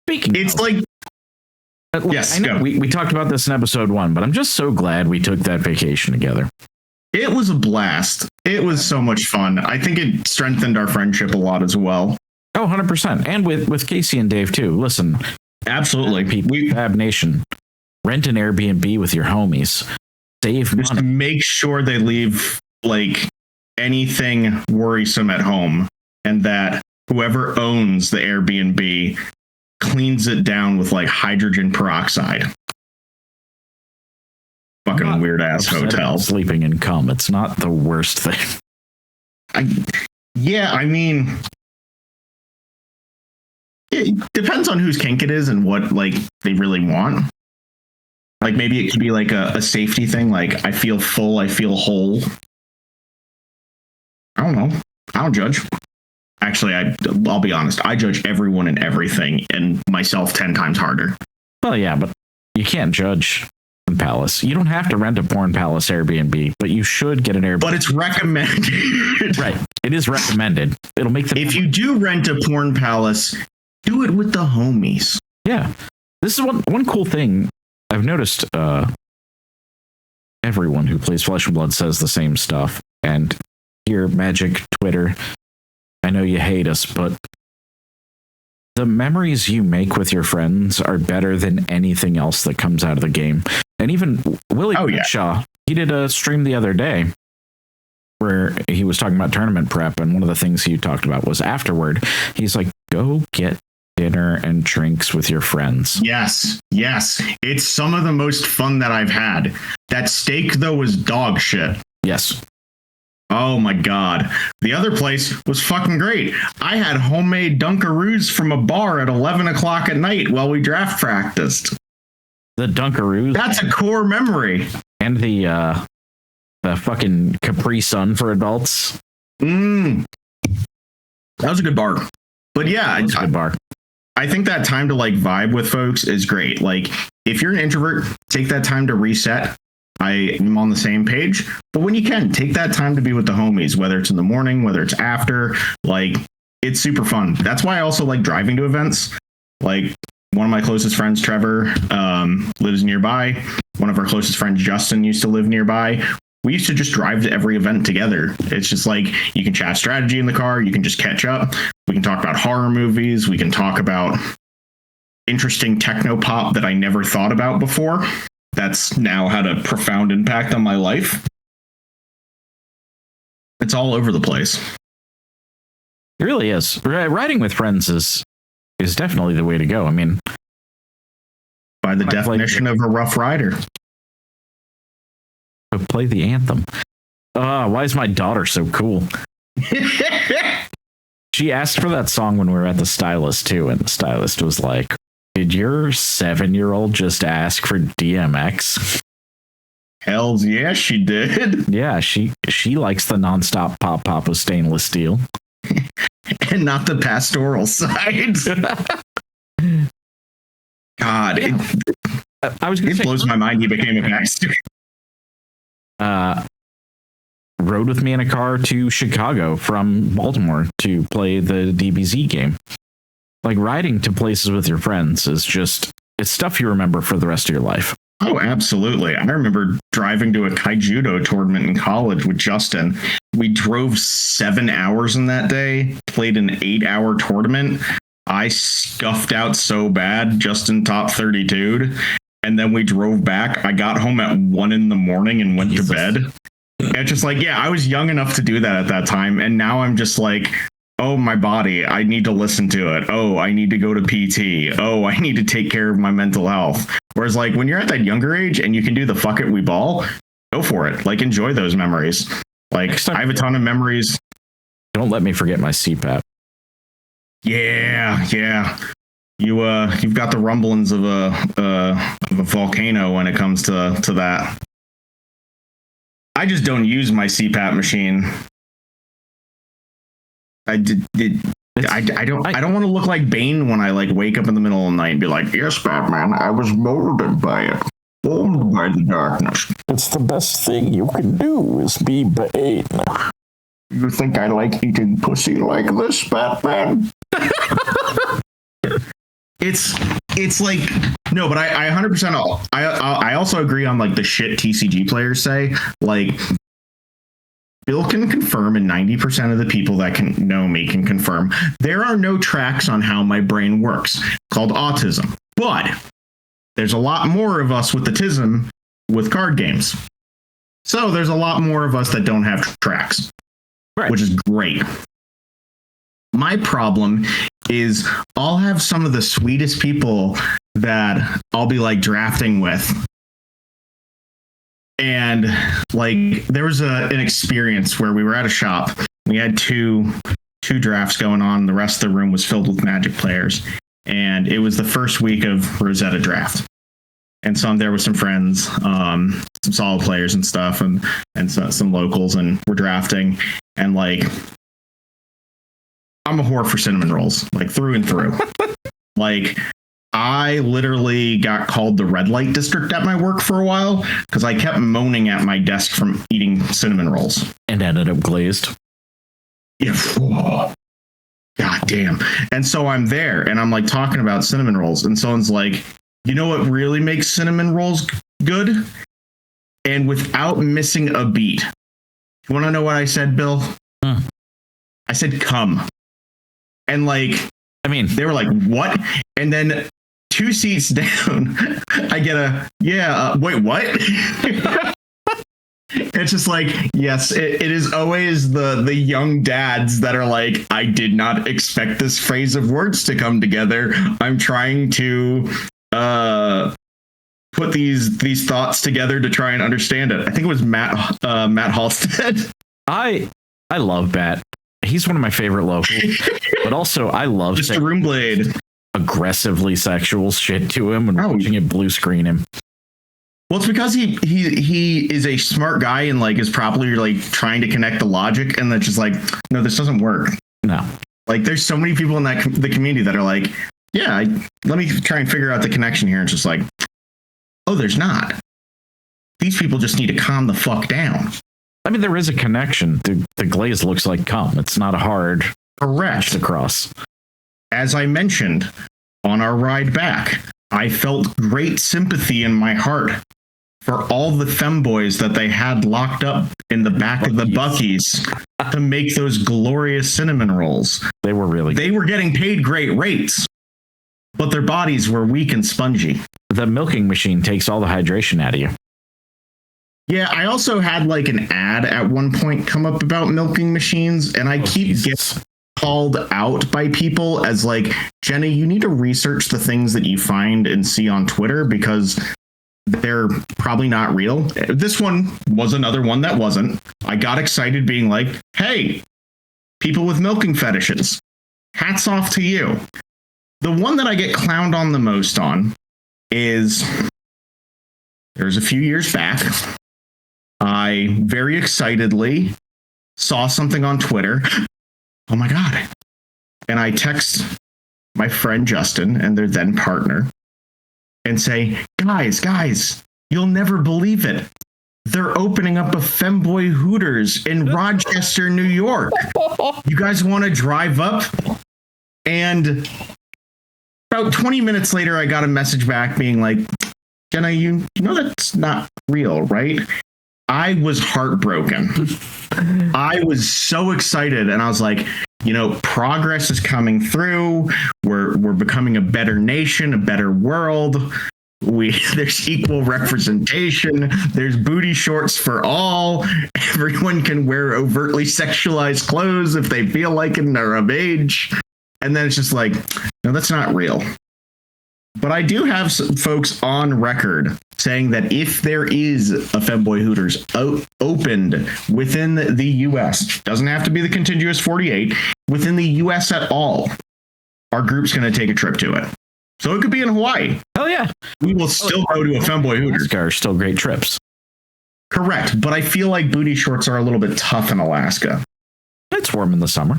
Speaker 2: Yes,
Speaker 1: I know we talked about this in episode 1, but I'm just so glad we took that vacation together.
Speaker 2: It was a blast. It was so much fun. I think it strengthened our friendship a lot as well.
Speaker 1: Oh, 100%. And with Casey and Dave too. Listen.
Speaker 2: Absolutely.
Speaker 1: People, Fab Nation, rent an Airbnb with your homies. Save money.
Speaker 2: Just make sure they leave like anything worrisome at home and that whoever owns the Airbnb cleans it down with like hydrogen peroxide. Fucking weird ass hotel.
Speaker 1: Sleeping in cum. It's not the worst thing.
Speaker 2: I mean, it depends on whose kink it is and what like they really want. Like maybe it could be like a safety thing. Like I feel full, I feel whole. I don't know. I don't judge. Actually, I'll be honest. I judge everyone and everything and myself 10 times harder.
Speaker 1: Well, yeah, but you can't judge Porn Palace. You don't have to rent a Porn Palace Airbnb, but you should get an Airbnb.
Speaker 2: But it's recommended.
Speaker 1: Right. It is recommended. It'll make the...
Speaker 2: If you do rent a Porn Palace, do it with the homies.
Speaker 1: Yeah. This is one cool thing I've noticed. Everyone who plays Flesh and Blood says the same stuff. And here, Magic, Twitter... I know you hate us, but the memories you make with your friends are better than anything else that comes out of the game. And even Willie Shaw, he did a stream the other day where he was talking about tournament prep. And one of the things he talked about was afterward, he's like, go get dinner and drinks with your friends.
Speaker 2: Yes. It's some of the most fun that I've had. That steak, though, was dog shit.
Speaker 1: Yes.
Speaker 2: Oh my God. The other place was fucking great. I had homemade Dunkaroos from a bar at 11 o'clock at night while we draft practiced.
Speaker 1: The Dunkaroos?
Speaker 2: That's a core memory.
Speaker 1: And the fucking Capri Sun for adults.
Speaker 2: That was a good bar. But yeah,
Speaker 1: a good bar.
Speaker 2: I think that time to like vibe with folks is great. Like if you're an introvert, take that time to reset. I am on the same page, but when you can, take that time to be with the homies, whether it's in the morning, whether it's after, like it's super fun. That's why I also like driving to events. Like one of my closest friends, Trevor, lives nearby. One of our closest friends, Justin, used to live nearby. we used to just drive to every event together. It's just like you can chat strategy in the car, you can just catch up, we can talk about horror movies, we can talk about interesting techno pop that I never thought about before. That's now had a profound impact on my life. It's all over the place.
Speaker 1: It really is. Riding with friends is definitely the way to go. I mean,
Speaker 2: by the definition of a rough rider.
Speaker 1: Play the anthem. Why is my daughter so cool? She asked for that song when we were at the stylist too, and the stylist was like, "Did your 7-year-old just ask for DMX?"
Speaker 2: Hells yeah, she did.
Speaker 1: Yeah, she likes the nonstop pop with stainless steel,
Speaker 2: and not the pastoral side. God, it blows my mind he became a pastor.
Speaker 1: Rode with me in a car to Chicago from Baltimore to play the DBZ game. Like, riding to places with your friends is just, it's stuff you remember for the rest of your life.
Speaker 2: Oh, absolutely. I remember driving to a Kaijudo tournament in college with Justin. We drove 7 hours in that day, played an 8-hour tournament. I scuffed out so bad, Justin top 32'd. And then we drove back. I got home at 1 a.m. and went to bed. And just like, yeah, I was young enough to do that at that time. And now I'm just like, oh, my body, I need to listen to it. Oh, I need to go to PT. Oh, I need to take care of my mental health. Whereas like when you're at that younger age and you can do the fuck it, we ball, go for it. Like, enjoy those memories. Like, I have a ton of memories.
Speaker 1: Don't let me forget my CPAP.
Speaker 2: Yeah. You've got the rumblings of a volcano when it comes to that. I just don't use my CPAP machine. I don't want to look like Bane when I like wake up in the middle of the night and be like, yes, Batman, I was molded by it, formed by the darkness.
Speaker 1: It's the best thing you can do is be Bane.
Speaker 2: You think I like eating pussy like this, Batman? It's like, no, but I 100% I also agree on like the shit TCG players say. Like, Bill can confirm, and 90% of the people that can know me can confirm, there are no tracks on how my brain works, called autism. But there's a lot more of us with autism with card games. So there's a lot more of us that don't have tracks, right, which is great. My problem is I'll have some of the sweetest people that I'll be like drafting with. And like there was an experience where we were at a shop. We had two drafts going on. The rest of the room was filled with Magic players. And it was the first week of Rosetta draft. And so I'm there with some friends, some solid players and stuff, and some locals, and we're drafting. And like, I'm a whore for cinnamon rolls, like through and through. Like, I literally got called the red light district at my work for a while because I kept moaning at my desk from eating cinnamon rolls.
Speaker 1: And ended up glazed.
Speaker 2: Yeah. Whoa. God damn. And so I'm there and I'm like talking about cinnamon rolls. And someone's like, you know what really makes cinnamon rolls good? And without missing a beat. You want to know what I said, Bill? I said, come. And like,
Speaker 1: I mean,
Speaker 2: they were like, what? And then 2 seats down, I get wait, what? It's just like, yes, it is always the young dads that are like, I did not expect this phrase of words to come together. I'm trying to put these thoughts together to try and understand it. I think it was Matt Halstead.
Speaker 1: I love Matt. He's one of my favorite locals, but also I love
Speaker 2: Mr. Roomblade.
Speaker 1: Aggressively sexual shit to him and watching it blue screen him.
Speaker 2: Well, it's because he is a smart guy and like is probably like trying to connect the logic, and that's just like, no, this doesn't work.
Speaker 1: No,
Speaker 2: like there's so many people in the community that are like, yeah, let me try and figure out the connection here. And it's just like, oh, there's not. These people just need to calm the fuck down.
Speaker 1: I mean, there is a connection. The glaze looks like cum. It's not a hard
Speaker 2: correct
Speaker 1: to cross.
Speaker 2: As I mentioned on our ride back, I felt great sympathy in my heart for all the femboys that they had locked up in the back of the Buc-ee's to make those glorious cinnamon rolls.
Speaker 1: They were really good.
Speaker 2: They were getting paid great rates, but their bodies were weak and spongy.
Speaker 1: The milking machine takes all the hydration out of you.
Speaker 2: Yeah, I also had like an ad at one point come up about milking machines, and I keep getting called out by people as like, Jenna, you need to research the things that you find and see on Twitter because they're probably not real. This one was another one that wasn't. I got excited being like, hey, people with milking fetishes, hats off to you. The one that I get clowned on the most on is there's a few years back. I very excitedly saw something on Twitter. Oh my God. And I text my friend Justin and their then partner and say, guys, you'll never believe it. They're opening up a femboy Hooters in Rochester, New York. You guys want to drive up? And about 20 minutes later, I got a message back being like, Jenna, you know that's not real, right? I was heartbroken. I was so excited, and I was like, progress is coming through. We're becoming a better nation, a better world. There's equal representation. There's booty shorts for all. Everyone can wear overtly sexualized clothes if they feel like it and are of age. And then it's just like, no, that's not real. But I do have some folks on record saying that if there is a femboy Hooters opened within the U.S., doesn't have to be the contiguous 48, within the U.S. at all, our group's going to take a trip to it. So it could be in Hawaii.
Speaker 1: Oh, yeah.
Speaker 2: We will still go to a femboy Hooters.
Speaker 1: Alaska are still great trips.
Speaker 2: Correct. But I feel like booty shorts are a little bit tough in Alaska.
Speaker 1: It's warm in the summer.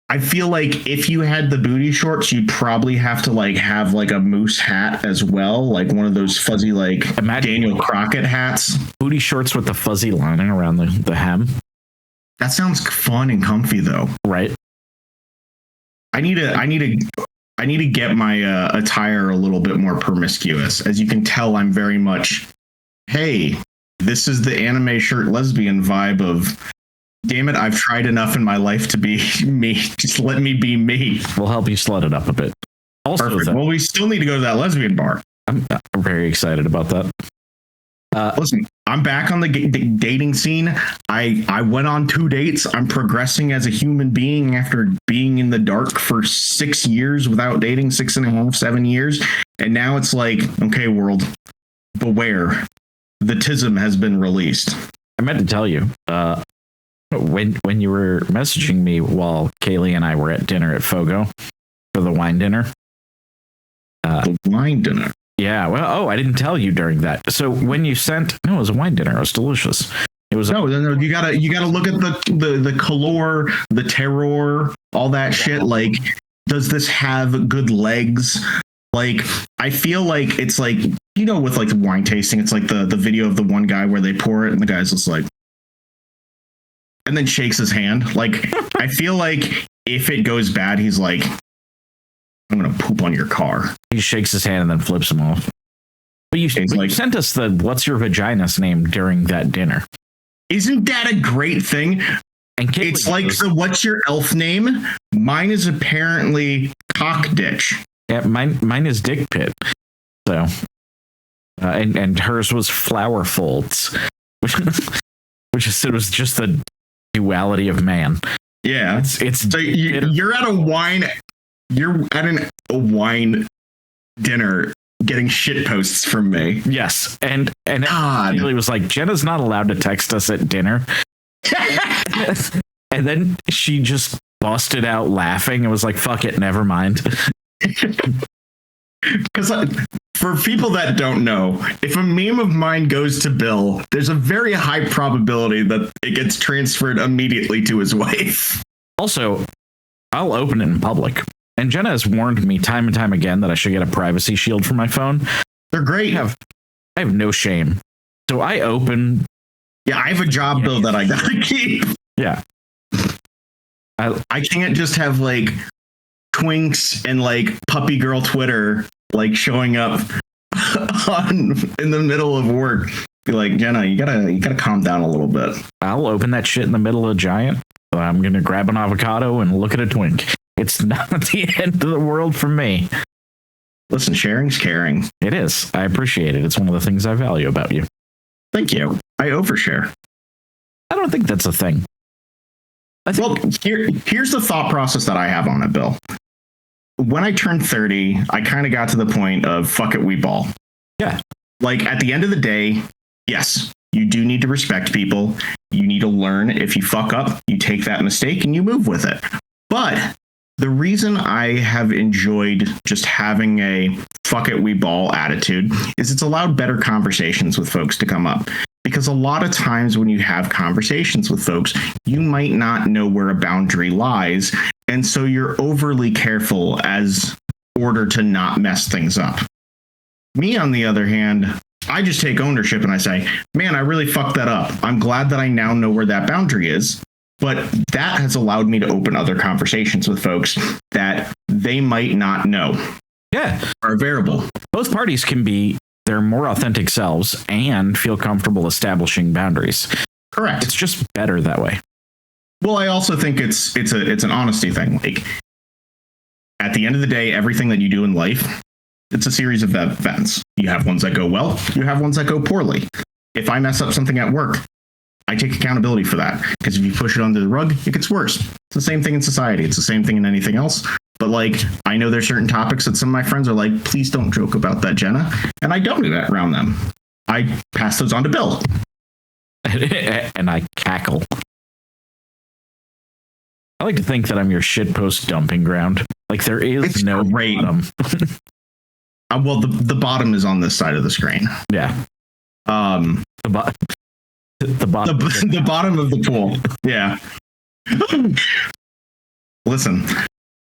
Speaker 2: I feel like if you had the booty shorts, you'd probably have to have a moose hat as well, like one of those fuzzy Daniel Crockett hats.
Speaker 1: Booty shorts with the fuzzy lining around the hem.
Speaker 2: That sounds fun and comfy, though.
Speaker 1: Right.
Speaker 2: I need to get my attire a little bit more promiscuous. As you can tell, I'm very much, hey, this is the anime shirt lesbian vibe of, damn it, I've tried enough in my life to be me. Just let me be me.
Speaker 1: We'll help you slut it up a bit. Also,
Speaker 2: perfect. Well, we still need to go to that lesbian bar.
Speaker 1: I'm very excited about that.
Speaker 2: Listen, I'm back on the dating scene. I went on 2 dates. I'm progressing as a human being after being in the dark for 6 years without dating, 6.5, 7 years. And now it's like, okay, world, beware. The tism has been released.
Speaker 1: I meant to tell you, when you were messaging me while Kaylee and I were at dinner at Fogo for the wine dinner.
Speaker 2: The wine dinner?
Speaker 1: Yeah. Well, I didn't tell you during that. So when you sent, no, it was a wine dinner. It was delicious. It was
Speaker 2: no. You gotta look at the color, the terror, all that shit. Like, does this have good legs? Like, I feel like it's like, with the wine tasting, it's like the video of the one guy where they pour it and the guy's just like, and then shakes his hand. Like, I feel like if it goes bad, he's like, I'm going to poop on your car.
Speaker 1: He shakes his hand and then flips him off. But you sent us the what's your vagina's name during that dinner.
Speaker 2: Isn't that a great thing? And it's like the what's your elf name? Mine is apparently cock ditch.
Speaker 1: Yeah, mine is dick pit. So, and hers was flower folds, which it was just the duality of man.
Speaker 2: Yeah, it's so you're at a wine dinner getting shit posts from me.
Speaker 1: Yes, and it was like, Jenna's not allowed to text us at dinner. And then she just busted out laughing and was like, fuck it, never mind.
Speaker 2: Because for people that don't know, if a meme of mine goes to Bill, there's a very high probability that it gets transferred immediately to his wife.
Speaker 1: Also, I'll open it in public. And Jenna has warned me time and time again that I should get a privacy shield for my phone.
Speaker 2: They're great.
Speaker 1: I have no shame. So I open.
Speaker 2: Yeah, I have a job, Bill, that I gotta keep.
Speaker 1: Yeah.
Speaker 2: I can't just have twinks and puppy girl Twitter showing up on in the middle of work. Be like, Jenna, you gotta calm down a little bit.
Speaker 1: I'll open that shit in the middle of Giant. I'm gonna grab an avocado and look at a twink. It's not the end of the world for me.
Speaker 2: Listen, sharing's caring.
Speaker 1: It is. I appreciate it. It's one of the things I value about you.
Speaker 2: Thank you. I overshare.
Speaker 1: I don't think that's a thing.
Speaker 2: Here's the thought process that I have on it, Bill. When I turned 30, I kind of got to the point of fuck it, we ball.
Speaker 1: Yeah.
Speaker 2: Like at the end of the day, yes, you do need to respect people. You need to learn. If you fuck up, you take that mistake and you move with it. But the reason I have enjoyed just having a fuck it, we ball attitude is it's allowed better conversations with folks to come up. Because a lot of times when you have conversations with folks, you might not know where a boundary lies. And so you're overly careful as order to not mess things up. Me, on the other hand, I just take ownership and I say, man, I really fucked that up. I'm glad that I now know where that boundary is. But that has allowed me to open other conversations with folks that they might not know.
Speaker 1: Yeah.
Speaker 2: Are variable.
Speaker 1: Both parties can be their more authentic selves and feel comfortable establishing boundaries.
Speaker 2: Correct.
Speaker 1: It's just better that way.
Speaker 2: Well, I also think it's an honesty thing. Like at the end of the day, everything that you do in life, it's a series of events. You have ones that go well, you have ones that go poorly. If I mess up something at work, I take accountability for that. Because if you push it under the rug, it gets worse. It's the same thing in society. It's the same thing in anything else. But like, I know there's certain topics that some of my friends are like, please don't joke about that, Jenna. And I don't do that around them. I pass those on to Bill.
Speaker 1: And I cackle. I like to think that I'm your shitpost dumping ground. Like there is
Speaker 2: it's
Speaker 1: no
Speaker 2: great.
Speaker 1: Bottom.
Speaker 2: Well, the bottom is on this side of the screen.
Speaker 1: Yeah. The bottom.
Speaker 2: The bottom of the pool. Yeah. Listen,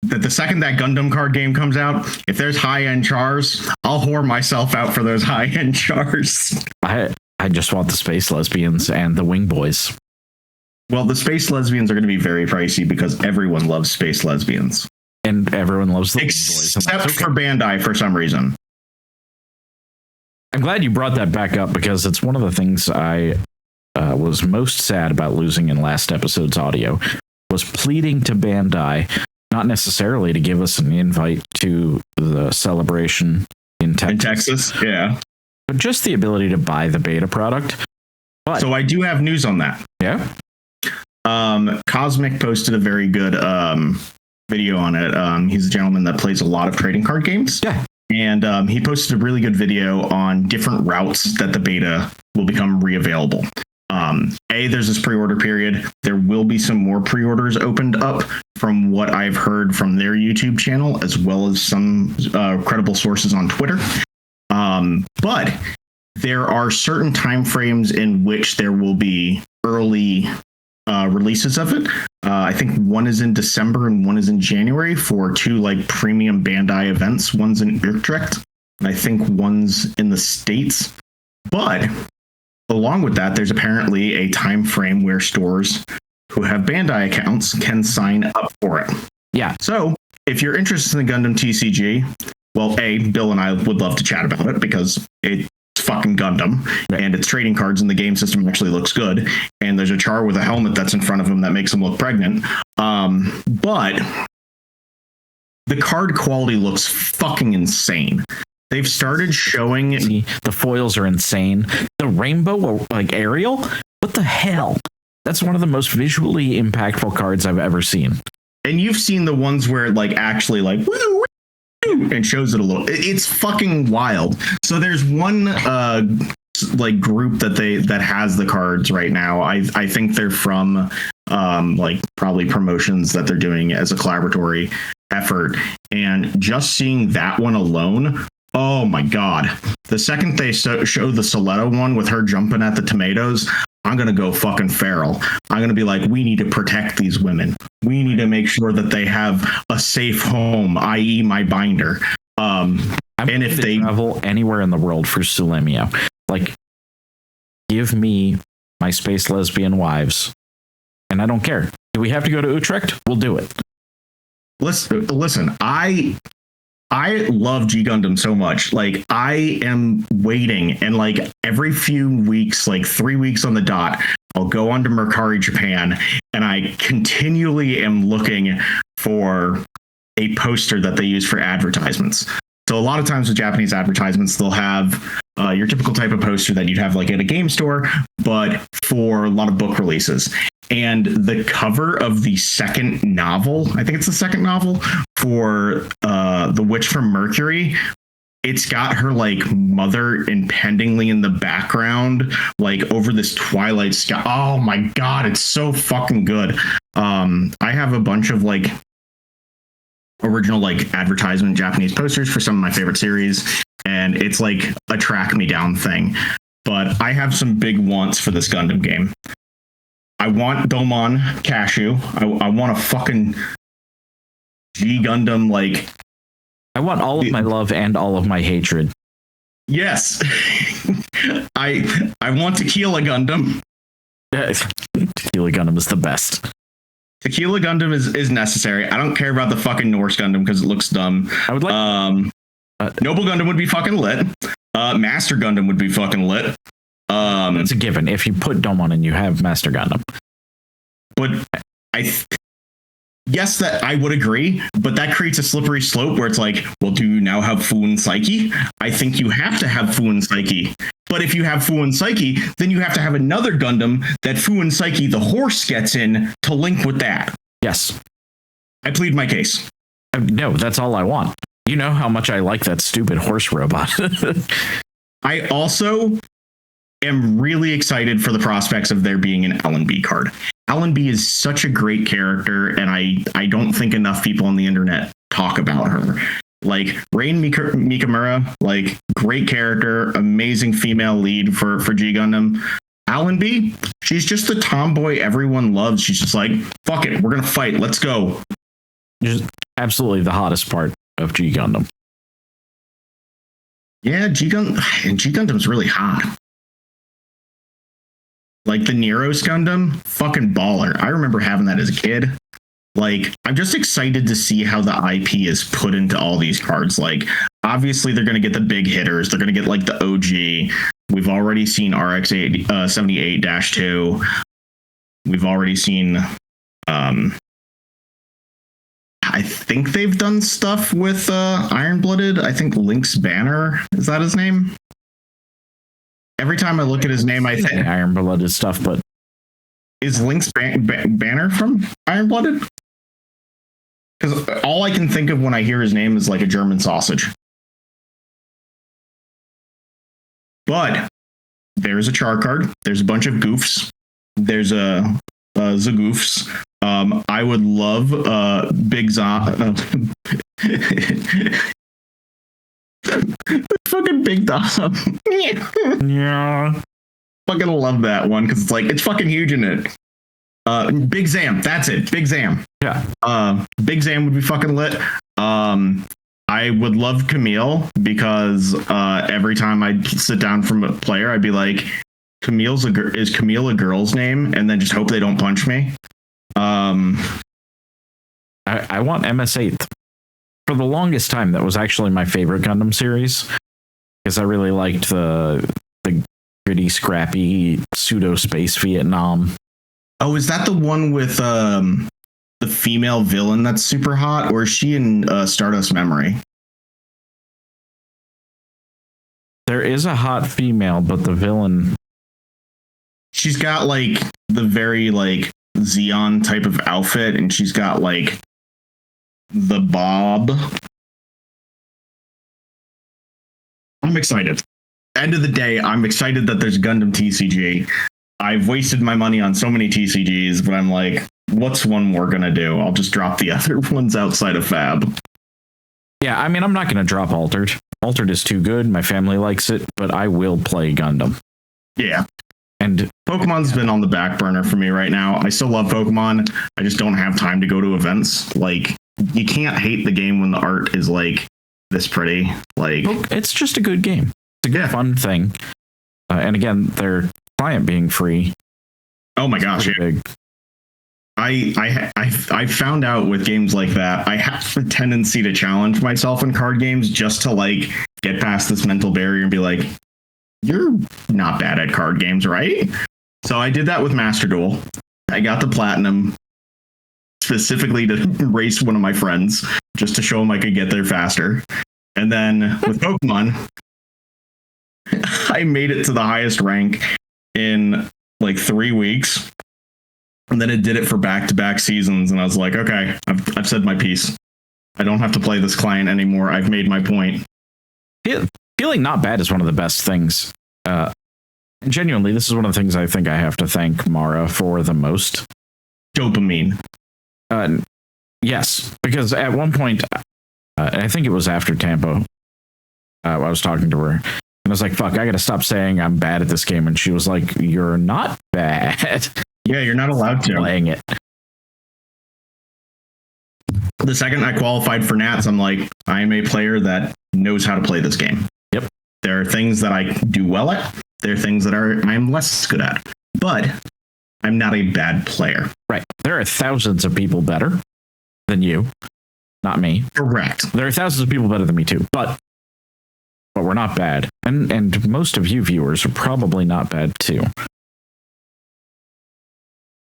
Speaker 2: the second that Gundam card game comes out, if there's high-end chars, I'll whore myself out for those high-end chars.
Speaker 1: I just want the space lesbians and the wing boys.
Speaker 2: Well, the space lesbians are going to be very pricey because everyone loves space lesbians.
Speaker 1: And everyone loves the
Speaker 2: except wing boys. Except for Bandai for some reason.
Speaker 1: I'm glad you brought that back up because it's one of the things I was most sad about losing in last episode's audio was pleading to Bandai, not necessarily to give us an invite to the celebration in Texas.
Speaker 2: In Texas, yeah.
Speaker 1: But just the ability to buy the beta product. But,
Speaker 2: so I do have news on that.
Speaker 1: Yeah.
Speaker 2: Cosmic posted a very good video on it. He's a gentleman that plays a lot of trading card games.
Speaker 1: Yeah.
Speaker 2: And he posted a really good video on different routes that the beta will become re-available. There's this pre-order period. There will be some more pre-orders opened up from what I've heard from their YouTube channel, as well as some credible sources on Twitter. But there are certain timeframes in which there will be early releases of it. I think one is in December and one is in January for two like premium Bandai events. One's in Utrecht, and I think one's in the States. But along with that, there's apparently a time frame where stores who have Bandai accounts can sign up for it.
Speaker 1: Yeah.
Speaker 2: So if you're interested in Gundam TCG, well, Bill and I would love to chat about it because it's fucking Gundam, right, and its trading cards in the game system actually looks good. And there's a char with a helmet that's in front of him that makes him look pregnant. But the card quality looks fucking insane. They've started showing
Speaker 1: the foils are insane. The rainbow, like Ariel, what the hell? That's one of the most visually impactful cards I've ever seen.
Speaker 2: And you've seen the ones where it like actually like woo, woo, and shows it a little. It's fucking wild. So there's one like group that has the cards right now. I think they're from like probably promotions that they're doing as a collaboratory effort. And just seeing that one alone, oh my God. The second they show the Soletta one with her jumping at the tomatoes, I'm going to go fucking feral. I'm going to be like, we need to protect these women. We need to make sure that they have a safe home, i.e. my binder. And if they
Speaker 1: travel anywhere in the world for Sulemio, like give me my space lesbian wives and I don't care. Do we have to go to Utrecht? We'll do it.
Speaker 2: Listen, I I love G Gundam so much. Like, I am waiting, and like every few weeks, like 3 weeks on the dot, I'll go on to Mercari Japan, and I continually am looking for a poster that they use for advertisements. So a lot of times with Japanese advertisements, they'll have your typical type of poster that you'd have like at a game store, but for a lot of book releases. And the cover of the second novel, I think it's the second novel for The Witch from Mercury, it's got her like mother impendingly in the background, like over this twilight sky. Oh my God, it's so fucking good. I have a bunch of like original like advertisement Japanese posters for some of my favorite series, and it's like a track me down thing. But I have some big wants for this Gundam game. I want Domon Cashew. I want a fucking G Gundam, like,
Speaker 1: I want all of my love and all of my hatred.
Speaker 2: yes. I want Tequila Gundam.
Speaker 1: Tequila Gundam is the best.
Speaker 2: Tequila Gundam is necessary. I don't care about the fucking Norse Gundam because it looks dumb.
Speaker 1: I would like
Speaker 2: Noble Gundam would be fucking lit. Master Gundam would be fucking lit.
Speaker 1: It's a given. If you put Domon in, you have Master Gundam.
Speaker 2: But yes, that I would agree, but that creates a slippery slope where it's like, well, do you now have Fu and Psyche? I think you have to have Fu and Psyche. But if you have Fu and Psyche, then you have to have another Gundam that Fu and Psyche, the horse, gets in to link with that.
Speaker 1: Yes.
Speaker 2: I plead my case.
Speaker 1: No, that's all I want. You know how much I like that stupid horse robot.
Speaker 2: I also am really excited for the prospects of there being an LNB card. LNB is such a great character, and I don't think enough people on the internet talk about her. Like, Rain Mikamura, like, great character, amazing female lead for G Gundam. Allenby, she's just the tomboy everyone loves. She's just like, fuck it, we're gonna fight, let's go.
Speaker 1: Just absolutely the hottest part of G Gundam.
Speaker 2: Yeah, G Gundam's really hot. Like the Nero's Gundam, fucking baller. I remember having that as a kid. Like, I'm just excited to see how the IP is put into all these cards. Like, obviously, they're going to get the big hitters. They're going to get, like, the OG. We've already seen RX 78-2. We've already seen... I think they've done stuff with Iron-Blooded. I think Link's Banner. Is that his name? Every time I look at his name, I think...
Speaker 1: Iron-Blooded stuff, but...
Speaker 2: Is Link's Banner from Iron-Blooded? Because all I can think of when I hear his name is like a German sausage. But there's a char card. There's a bunch of goofs. There's the goofs. I would love Big Zom. Fucking Big Dom.
Speaker 1: Yeah.
Speaker 2: Fucking love that one because it's like, it's fucking huge in it. Big Zam, that's it. Big Zam.
Speaker 1: Yeah.
Speaker 2: Big Zam would be fucking lit. I would love Camille because every time I'd sit down from a player, I'd be like, is Camille a girl's name? And then just hope they don't punch me.
Speaker 1: I want MS-8. For the longest time, that was actually my favorite Gundam series because I really liked the gritty, scrappy pseudo space Vietnam.
Speaker 2: Oh, is that the one with the female villain that's super hot, or is she in Stardust Memory?
Speaker 1: There is a hot female, but the villain,
Speaker 2: she's got like the very like Xeon type of outfit, and she's got like the bob. I'm excited. End of the day, I'm excited that there's Gundam TCG. I've wasted my money on so many TCGs, but I'm like, what's one more gonna do? I'll just drop the other ones outside of Fab.
Speaker 1: Yeah, I mean, I'm not gonna drop Altered. Altered is too good. My family likes it, but I will play Gundam.
Speaker 2: Yeah.
Speaker 1: And
Speaker 2: Pokemon's been on the back burner for me right now. I still love Pokemon. I just don't have time to go to events. Like, you can't hate the game when the art is like this pretty. Like,
Speaker 1: it's just a good game. It's a good, fun thing. And again, their client being free.
Speaker 2: Oh my gosh. Yeah.
Speaker 1: Big.
Speaker 2: I found out with games like that, I have a tendency to challenge myself in card games just to like get past this mental barrier and be like, you're not bad at card games, right? So I did that with Master Duel. I got the platinum specifically to race one of my friends just to show him I could get there faster. And then with Pokemon, I made it to the highest rank in like 3 weeks. And then it did it for back-to-back seasons. And I was like, okay, I've said my piece. I don't have to play this client anymore. I've made my point.
Speaker 1: Feeling not bad is one of the best things. And genuinely, this is one of the things I think I have to thank Mara for the most.
Speaker 2: Dopamine.
Speaker 1: Yes, because at one point, I think it was after Tampa, I was talking to her, and I was like, fuck, I gotta stop saying I'm bad at this game. And she was like, you're not bad.
Speaker 2: Yeah, you're not allowed to.
Speaker 1: Playing it.
Speaker 2: The second I qualified for Nats, I'm like, I am a player that knows how to play this game.
Speaker 1: Yep.
Speaker 2: There are things that I do well at. There are things that I'm less good at. But I'm not a bad player.
Speaker 1: Right. There are thousands of people better than you. Not me.
Speaker 2: Correct.
Speaker 1: There are thousands of people better than me too. But we're not bad. And most of you viewers are probably not bad too.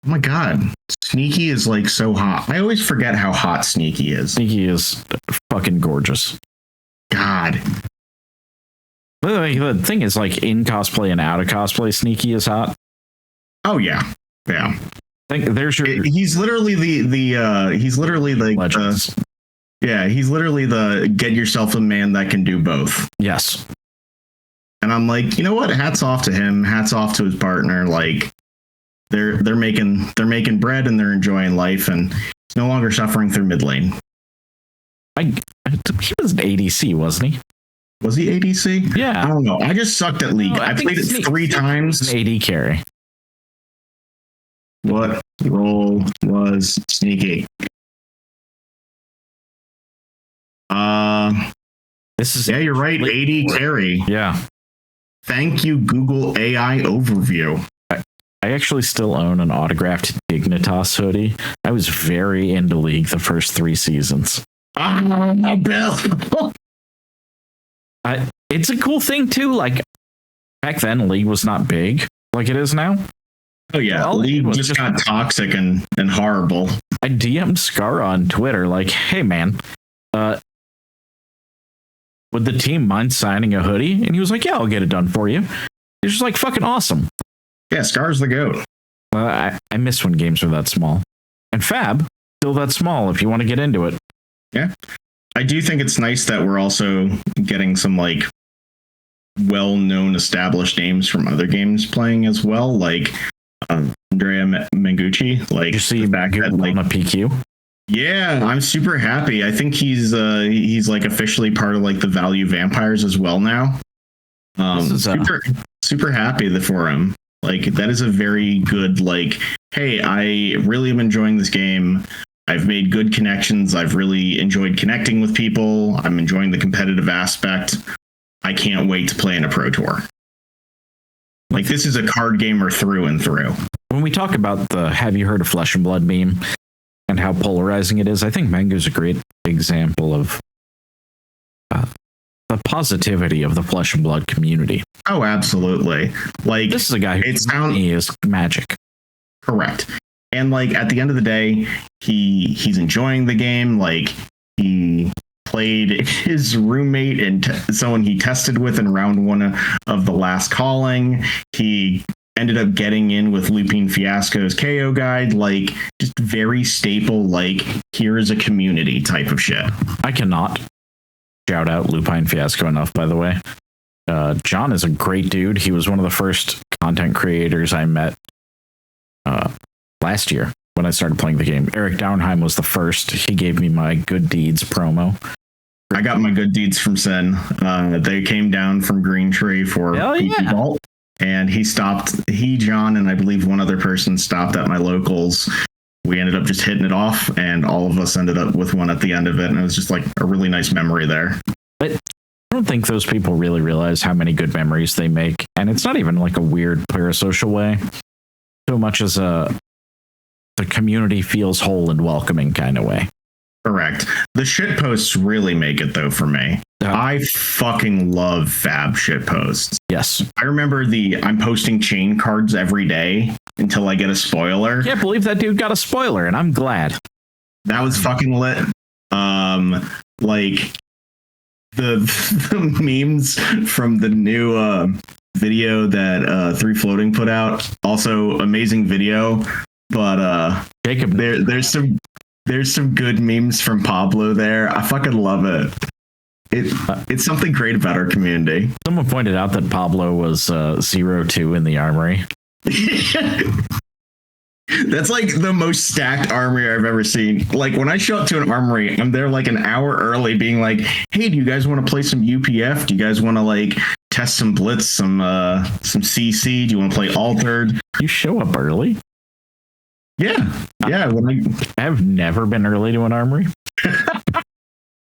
Speaker 2: Oh my god, Sneaky is like so hot. I always forget how hot Sneaky is.
Speaker 1: Sneaky is fucking gorgeous.
Speaker 2: God.
Speaker 1: The thing is, like, in cosplay and out of cosplay, Sneaky is hot.
Speaker 2: Oh yeah, yeah.
Speaker 1: There's your.
Speaker 2: He's literally he's literally the yeah. He's literally the get yourself a man that can do both.
Speaker 1: Yes.
Speaker 2: And I'm like, you know what? Hats off to him. Hats off to his partner. Like. They're making bread and they're enjoying life and he's no longer suffering through mid lane.
Speaker 1: He was an ADC, wasn't he?
Speaker 2: Was he ADC?
Speaker 1: Yeah.
Speaker 2: I don't know. I just sucked at League. I played it 3 times.
Speaker 1: An AD carry.
Speaker 2: What role was Sneaky?
Speaker 1: This is
Speaker 2: you're right. AD carry.
Speaker 1: Yeah.
Speaker 2: Thank you, Google AI overview.
Speaker 1: I actually still own an autographed Dignitas hoodie. I was very into League the first 3 seasons.
Speaker 2: Bill.
Speaker 1: It's a cool thing too. Like back then, League was not big like it is now.
Speaker 2: Oh yeah, League just got toxic and horrible.
Speaker 1: I DM'd Scar on Twitter like, "Hey man, would the team mind signing a hoodie?" And he was like, "Yeah, I'll get it done for you." He's just like fucking awesome.
Speaker 2: Yeah, Scar's the GOAT.
Speaker 1: I miss when games were that small. And Fab, still that small if you want to get into it.
Speaker 2: Yeah. I do think it's nice that we're also getting some like well-known established names from other games playing as well, like Andrea Mengucci. Like,
Speaker 1: did you see back at like, on a PQ?
Speaker 2: Yeah, I'm super happy. I think he's like officially part of like the Value Vampires as well now. Super happy for him. Like that is a very good like, hey, I really am enjoying this game. I've made good connections. I've really enjoyed connecting with people. I'm enjoying the competitive aspect. I can't wait to play in a pro tour. Like this is a card gamer through and through.
Speaker 1: When we talk about the have you heard of Flesh and Blood meme and how polarizing it is, I think Mango's a great example of the positivity of the Flesh and Blood community.
Speaker 2: Oh, absolutely. Like
Speaker 1: this is a guy who is magic.
Speaker 2: Correct. And like at the end of the day, he's enjoying the game. Like he played his roommate and someone he tested with in round 1 of the last calling. He ended up getting in with Lupine Fiasco's KO guide. Like just very staple. Like here is a community type of shit.
Speaker 1: I cannot shout out Lupine Fiasco enough, by the way. John is a great dude. He was one of the first content creators I met last year when I started playing the game. Eric Downheim was the first. He gave me my Good Deeds promo.
Speaker 2: I got my Good Deeds from Sin. They came down from Green Tree for PC Vault, and he, John, and I believe one other person stopped at my locals. We ended up just hitting it off, and all of us ended up with one at the end of it, and it was just like a really nice memory there.
Speaker 1: But I don't think those people really realize how many good memories they make, and it's not even like a weird parasocial way, so much as a the community feels whole and welcoming kind of way.
Speaker 2: Correct. The shit posts really make it though for me. I fucking love fab shit posts.
Speaker 1: Yes.
Speaker 2: I remember I'm posting chain cards every day until I get a spoiler.
Speaker 1: Can't believe that dude got a spoiler, and I'm glad.
Speaker 2: That was fucking lit. Like the memes from the new video that Three Floating put out. Also amazing video. But
Speaker 1: Jacob,
Speaker 2: there's some good memes from Pablo there. I fucking love it. It's something great about our community.
Speaker 1: Someone pointed out that Pablo was 0-2 in the armory.
Speaker 2: That's like the most stacked armory I've ever seen. Like when I show up to an armory, I'm there like an hour early being like, hey, do you guys want to play some UPF? Do you guys want to like test some Blitz, some CC? Do you want to play Altered?
Speaker 1: You show up early?
Speaker 2: Yeah.
Speaker 1: I've never been early to an armory.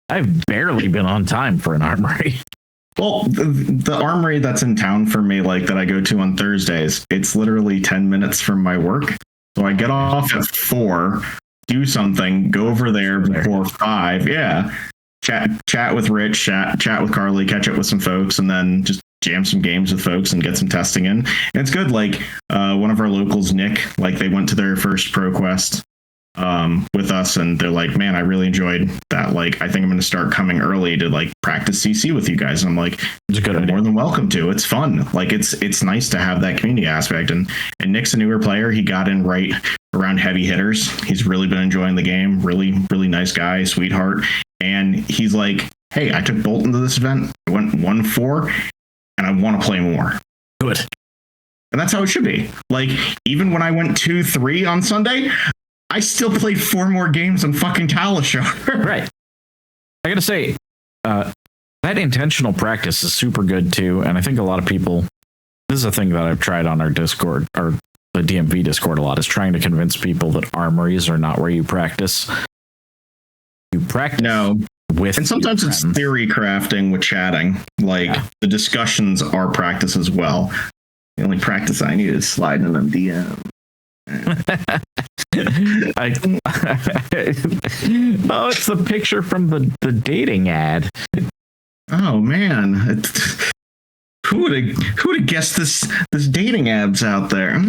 Speaker 1: I've barely been on time for an armory.
Speaker 2: Well, the armory that's in town for me, like that I go to on Thursdays, it's literally 10 minutes from my work. So I get off at 4, do something, go over there before 5. Yeah. Chat with Rich, chat with Carly, catch up with some folks, and then just jam some games with folks and get some testing in. And it's good. Like one of our locals, Nick, like they went to their first ProQuest with us, and they're like, man, I really enjoyed that. Like, I think I'm going to start coming early to like practice CC with you guys. And I'm like, you're more than welcome to. It's fun. Like, it's nice to have that community aspect. And Nick's a newer player. He got in right around heavy hitters. He's really been enjoying the game. Really, really nice guy, sweetheart. And he's like, hey, I took Bolton to this event. I went 1-4, and I want to play more.
Speaker 1: Good.
Speaker 2: And that's how it should be. Like, even when I went 2-3 on Sunday, I still played 4 more games on fucking Talashaw.
Speaker 1: Right. I gotta say, that intentional practice is super good too. And I think a lot of people, this is a thing that I've tried on our Discord, or the DMV Discord a lot, is trying to convince people that armories are not where you practice. You practice with,
Speaker 2: and sometimes it's theory crafting with chatting. Like the discussions are practice as well. The only practice I need is sliding in them DM.
Speaker 1: Oh, it's the picture from the dating ad.
Speaker 2: Oh man, who would have guessed this dating ads out there?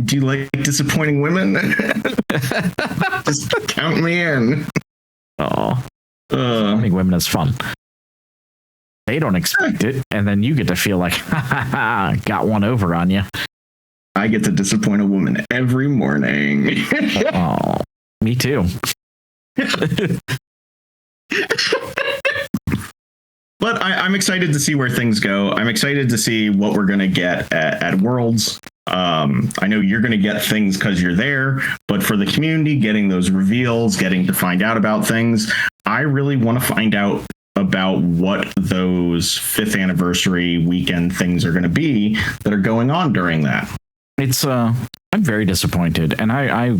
Speaker 2: Do you like disappointing women? Just count me in.
Speaker 1: Oh, disappointing women is fun. They don't expect it, and then you get to feel like, ha, got one over on you.
Speaker 2: I get to disappoint a woman every morning.
Speaker 1: Oh, me too.
Speaker 2: But I'm excited to see where things go. I'm excited to see what we're going to get at Worlds. I know you're going to get things because you're there, but for the community, getting those reveals, getting to find out about things, I really want to find out about what those 5th anniversary weekend things are going to be that are going on during that.
Speaker 1: It's I'm very disappointed, and I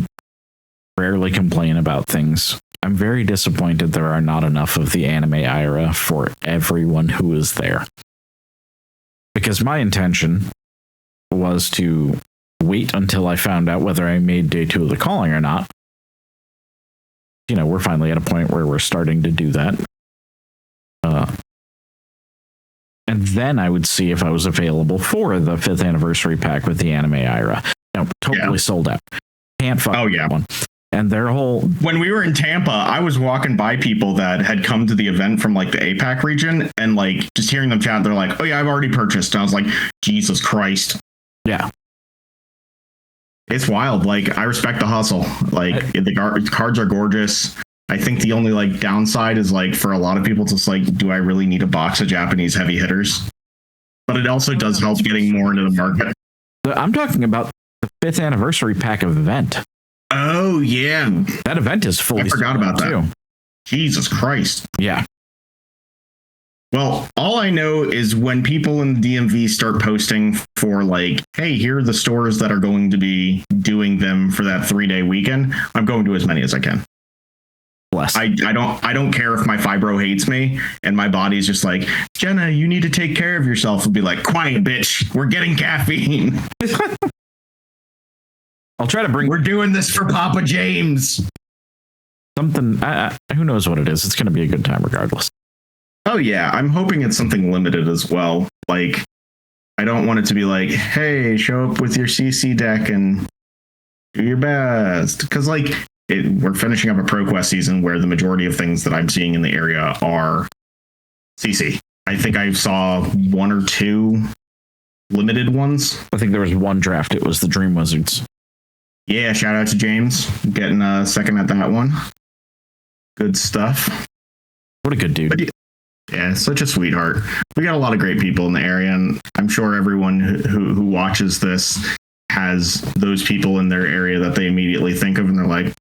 Speaker 1: rarely complain about things. I'm very disappointed there are not enough of the anime IRA for everyone who is there. Because my intention was to wait until I found out whether I made day 2 of the calling or not. You know, we're finally at a point where we're starting to do that. And then I would see if I was available for the 5th anniversary pack with the anime IRA. No, totally sold out. Can't fuck that one. And their whole...
Speaker 2: When we were in Tampa, I was walking by people that had come to the event from like the APAC region, and like just hearing them chat, they're like, oh yeah, I've already purchased. And I was like, Jesus Christ.
Speaker 1: Yeah.
Speaker 2: It's wild. Like, I respect the hustle. Like, the cards are gorgeous. I think the only like downside is like for a lot of people, it's just like, do I really need a box of Japanese heavy hitters? But it also does help getting more into the market.
Speaker 1: I'm talking about the 5th anniversary pack event.
Speaker 2: Oh yeah,
Speaker 1: that event is fully.
Speaker 2: I forgot about that too. Jesus Christ.
Speaker 1: Yeah.
Speaker 2: Well, all I know is when people in the DMV start posting for like, hey, here are the stores that are going to be doing them for that 3-day weekend, I'm going to as many as I can.
Speaker 1: Bless.
Speaker 2: I don't care if my fibro hates me and my body's just like, Jenna, you need to take care of yourself, and be like, quiet bitch, we're getting caffeine.
Speaker 1: I'll try to bring
Speaker 2: We're doing this for Papa James.
Speaker 1: something. Who knows what it is? It's going to be a good time regardless.
Speaker 2: Oh yeah, I'm hoping it's something limited as well. Like, I don't want it to be like, hey, show up with your CC deck and do your best. Because like we're finishing up a ProQuest season where the majority of things that I'm seeing in the area are CC. I think I saw one or two limited ones.
Speaker 1: I think there was one draft. It was the Dream Wizards.
Speaker 2: Yeah, shout out to James getting a second at that one. Good stuff.
Speaker 1: What a good dude.
Speaker 2: Yeah, such a sweetheart. We got a lot of great people in the area, and I'm sure everyone who watches this has those people in their area that they immediately think of, and they're like,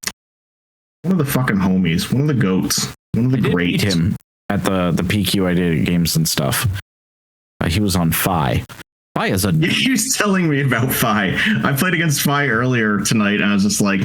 Speaker 2: one of the fucking homies, one of the goats, one of the greats.
Speaker 1: Meet him at the PQ I did at games and stuff. He was on Fi. Fi is a...
Speaker 2: He was telling me about Fi. I played against Fi earlier tonight, and I was just like,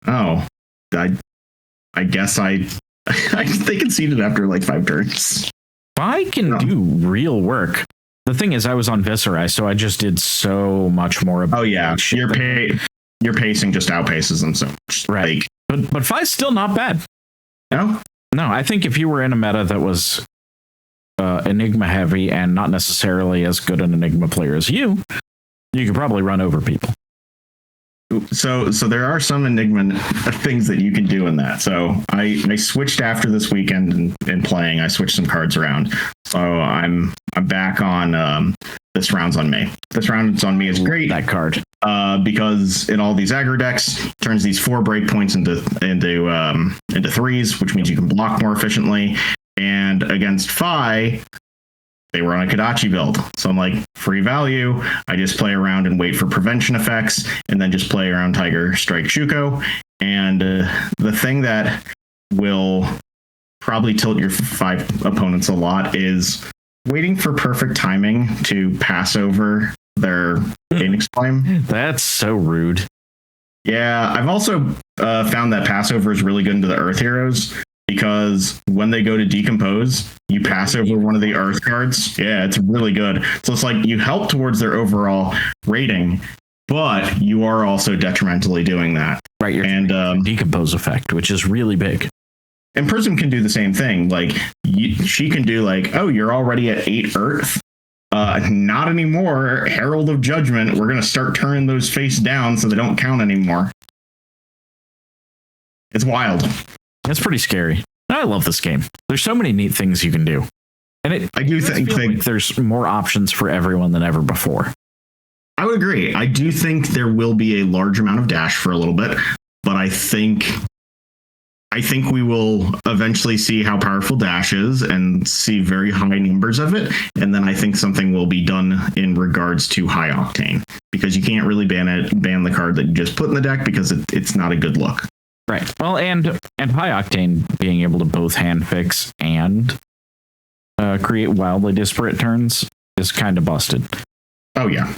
Speaker 2: oh, I guess they conceded after like 5 turns.
Speaker 1: Fi can do real work. The thing is, I was on Viscerai, so I just did so much more.
Speaker 2: Oh yeah, your pacing just outpaces them so much.
Speaker 1: Right, but Fi's still not bad.
Speaker 2: No,
Speaker 1: I think if you were in a meta that was Enigma heavy and not necessarily as good an Enigma player as you could probably run over people.
Speaker 2: So there are some Enigma things that you can do in that. So I switched after this weekend and playing. I switched some cards around. So I'm back on This Round's on Me. This Round's on Me is great.
Speaker 1: That card.
Speaker 2: Because in all these aggro decks turns these 4 breakpoints into 3s, which means you can block more efficiently. And against Fi, they were on a Kodachi build. So I'm like, free value. I just play around and wait for prevention effects and then just play around Tiger Strike Shuko. And the thing that will probably tilt your 5 opponents a lot is waiting for perfect timing to pass over their Phoenix Flame.
Speaker 1: That's so rude.
Speaker 2: Yeah, I've also found that passover is really good into the Earth Heroes. Because when they go to decompose, you pass over one of the Earth cards. Yeah, it's really good. So it's like you help towards their overall rating, but you are also detrimentally doing that.
Speaker 1: Right, and decompose effect, which is really big.
Speaker 2: And Prism can do the same thing. Like she can do like, oh, you're already at 8 Earth. Not anymore. Herald of Judgment. We're going to start turning those face down so they don't count anymore. It's wild.
Speaker 1: It's pretty scary. I love this game. There's so many neat things you can do. And I do think like there's more options for everyone than ever before.
Speaker 2: I would agree. I do think there will be a large amount of dash for a little bit, but I think we will eventually see how powerful dash is and see very high numbers of it. And then I think something will be done in regards to high octane, because you can't really ban the card that you just put in the deck because it's not a good look.
Speaker 1: Right. Well, and high octane being able to both hand fix and create wildly disparate turns is kind of busted. Oh
Speaker 2: yeah.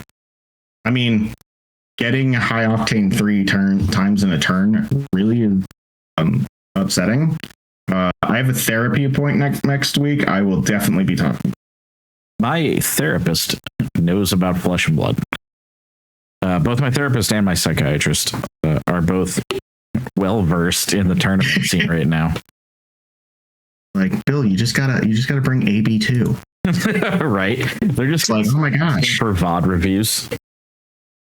Speaker 2: I mean, getting high octane 3 times in a turn really is upsetting. I have a therapy appointment next week. I will definitely be talking.
Speaker 1: My therapist knows about Flesh and Blood. Both my therapist and my psychiatrist are both well versed in the tournament scene right now.
Speaker 2: Like, Bill, you just gotta bring AB too.
Speaker 1: Right? They're just
Speaker 2: like, oh my gosh,
Speaker 1: for VOD reviews.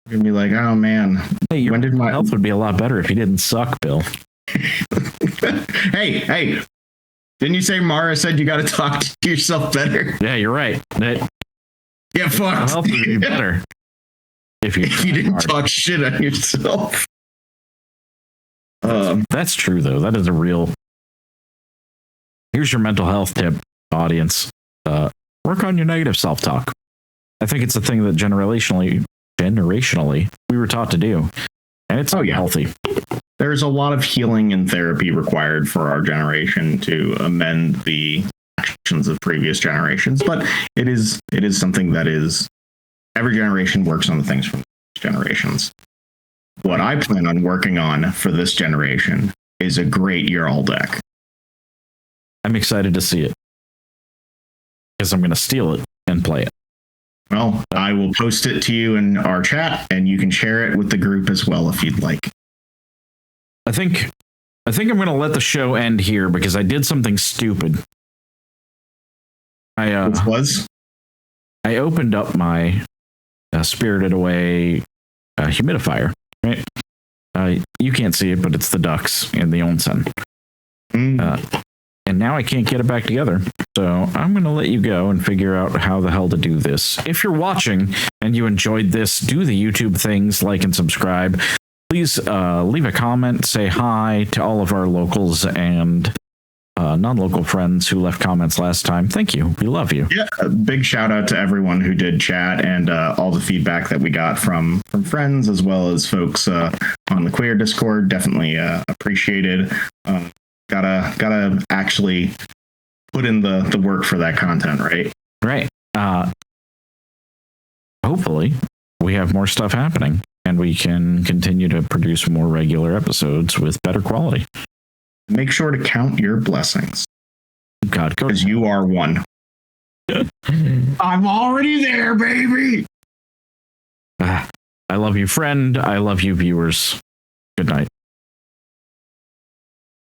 Speaker 2: You're gonna be like, oh man,
Speaker 1: hey, your health would be a lot better if you didn't suck, Bill.
Speaker 2: hey, didn't you say Mara said you got to talk to yourself better?
Speaker 1: Yeah, you're right.
Speaker 2: Yeah, fucked.
Speaker 1: Health would be better if you
Speaker 2: didn't talk shit on yourself.
Speaker 1: That's true, though. That is a real. Here's your mental health tip, audience. Work on your negative self-talk. I think it's a thing that generationally we were taught to do, and it's healthy.
Speaker 2: There's a lot of healing and therapy required for our generation to amend the actions of previous generations, but it is something that is every generation works on the things from generations. What I plan on working on for this generation is a great Ural deck.
Speaker 1: I'm excited to see it because I'm going to steal it and play it.
Speaker 2: Well, I will post it to you in our chat, and you can share it with the group as well if you'd like.
Speaker 1: I think I'm going to let the show end here because I did something stupid.
Speaker 2: Which was?
Speaker 1: I opened up my Spirited Away humidifier. Right? You can't see it, but it's the ducks in the onsen. And now I can't get it back together. So I'm going to let you go and figure out how the hell to do this. If you're watching and you enjoyed this, do the YouTube things, like and subscribe. Please leave a comment, say hi to all of our locals and non-local friends who left comments last time. Thank you. We love you.
Speaker 2: Yeah, a big shout out to everyone who did chat and all the feedback that we got from friends as well as folks on the Queer Discord. Definitely appreciated. Gotta actually put in the work for that content, right?
Speaker 1: Right. Hopefully we have more stuff happening and we can continue to produce more regular episodes with better quality.
Speaker 2: Make sure to count your blessings.
Speaker 1: God, go.
Speaker 2: Because you are one. I'm already there, baby.
Speaker 1: I love you, friend. I love you, viewers. Good night.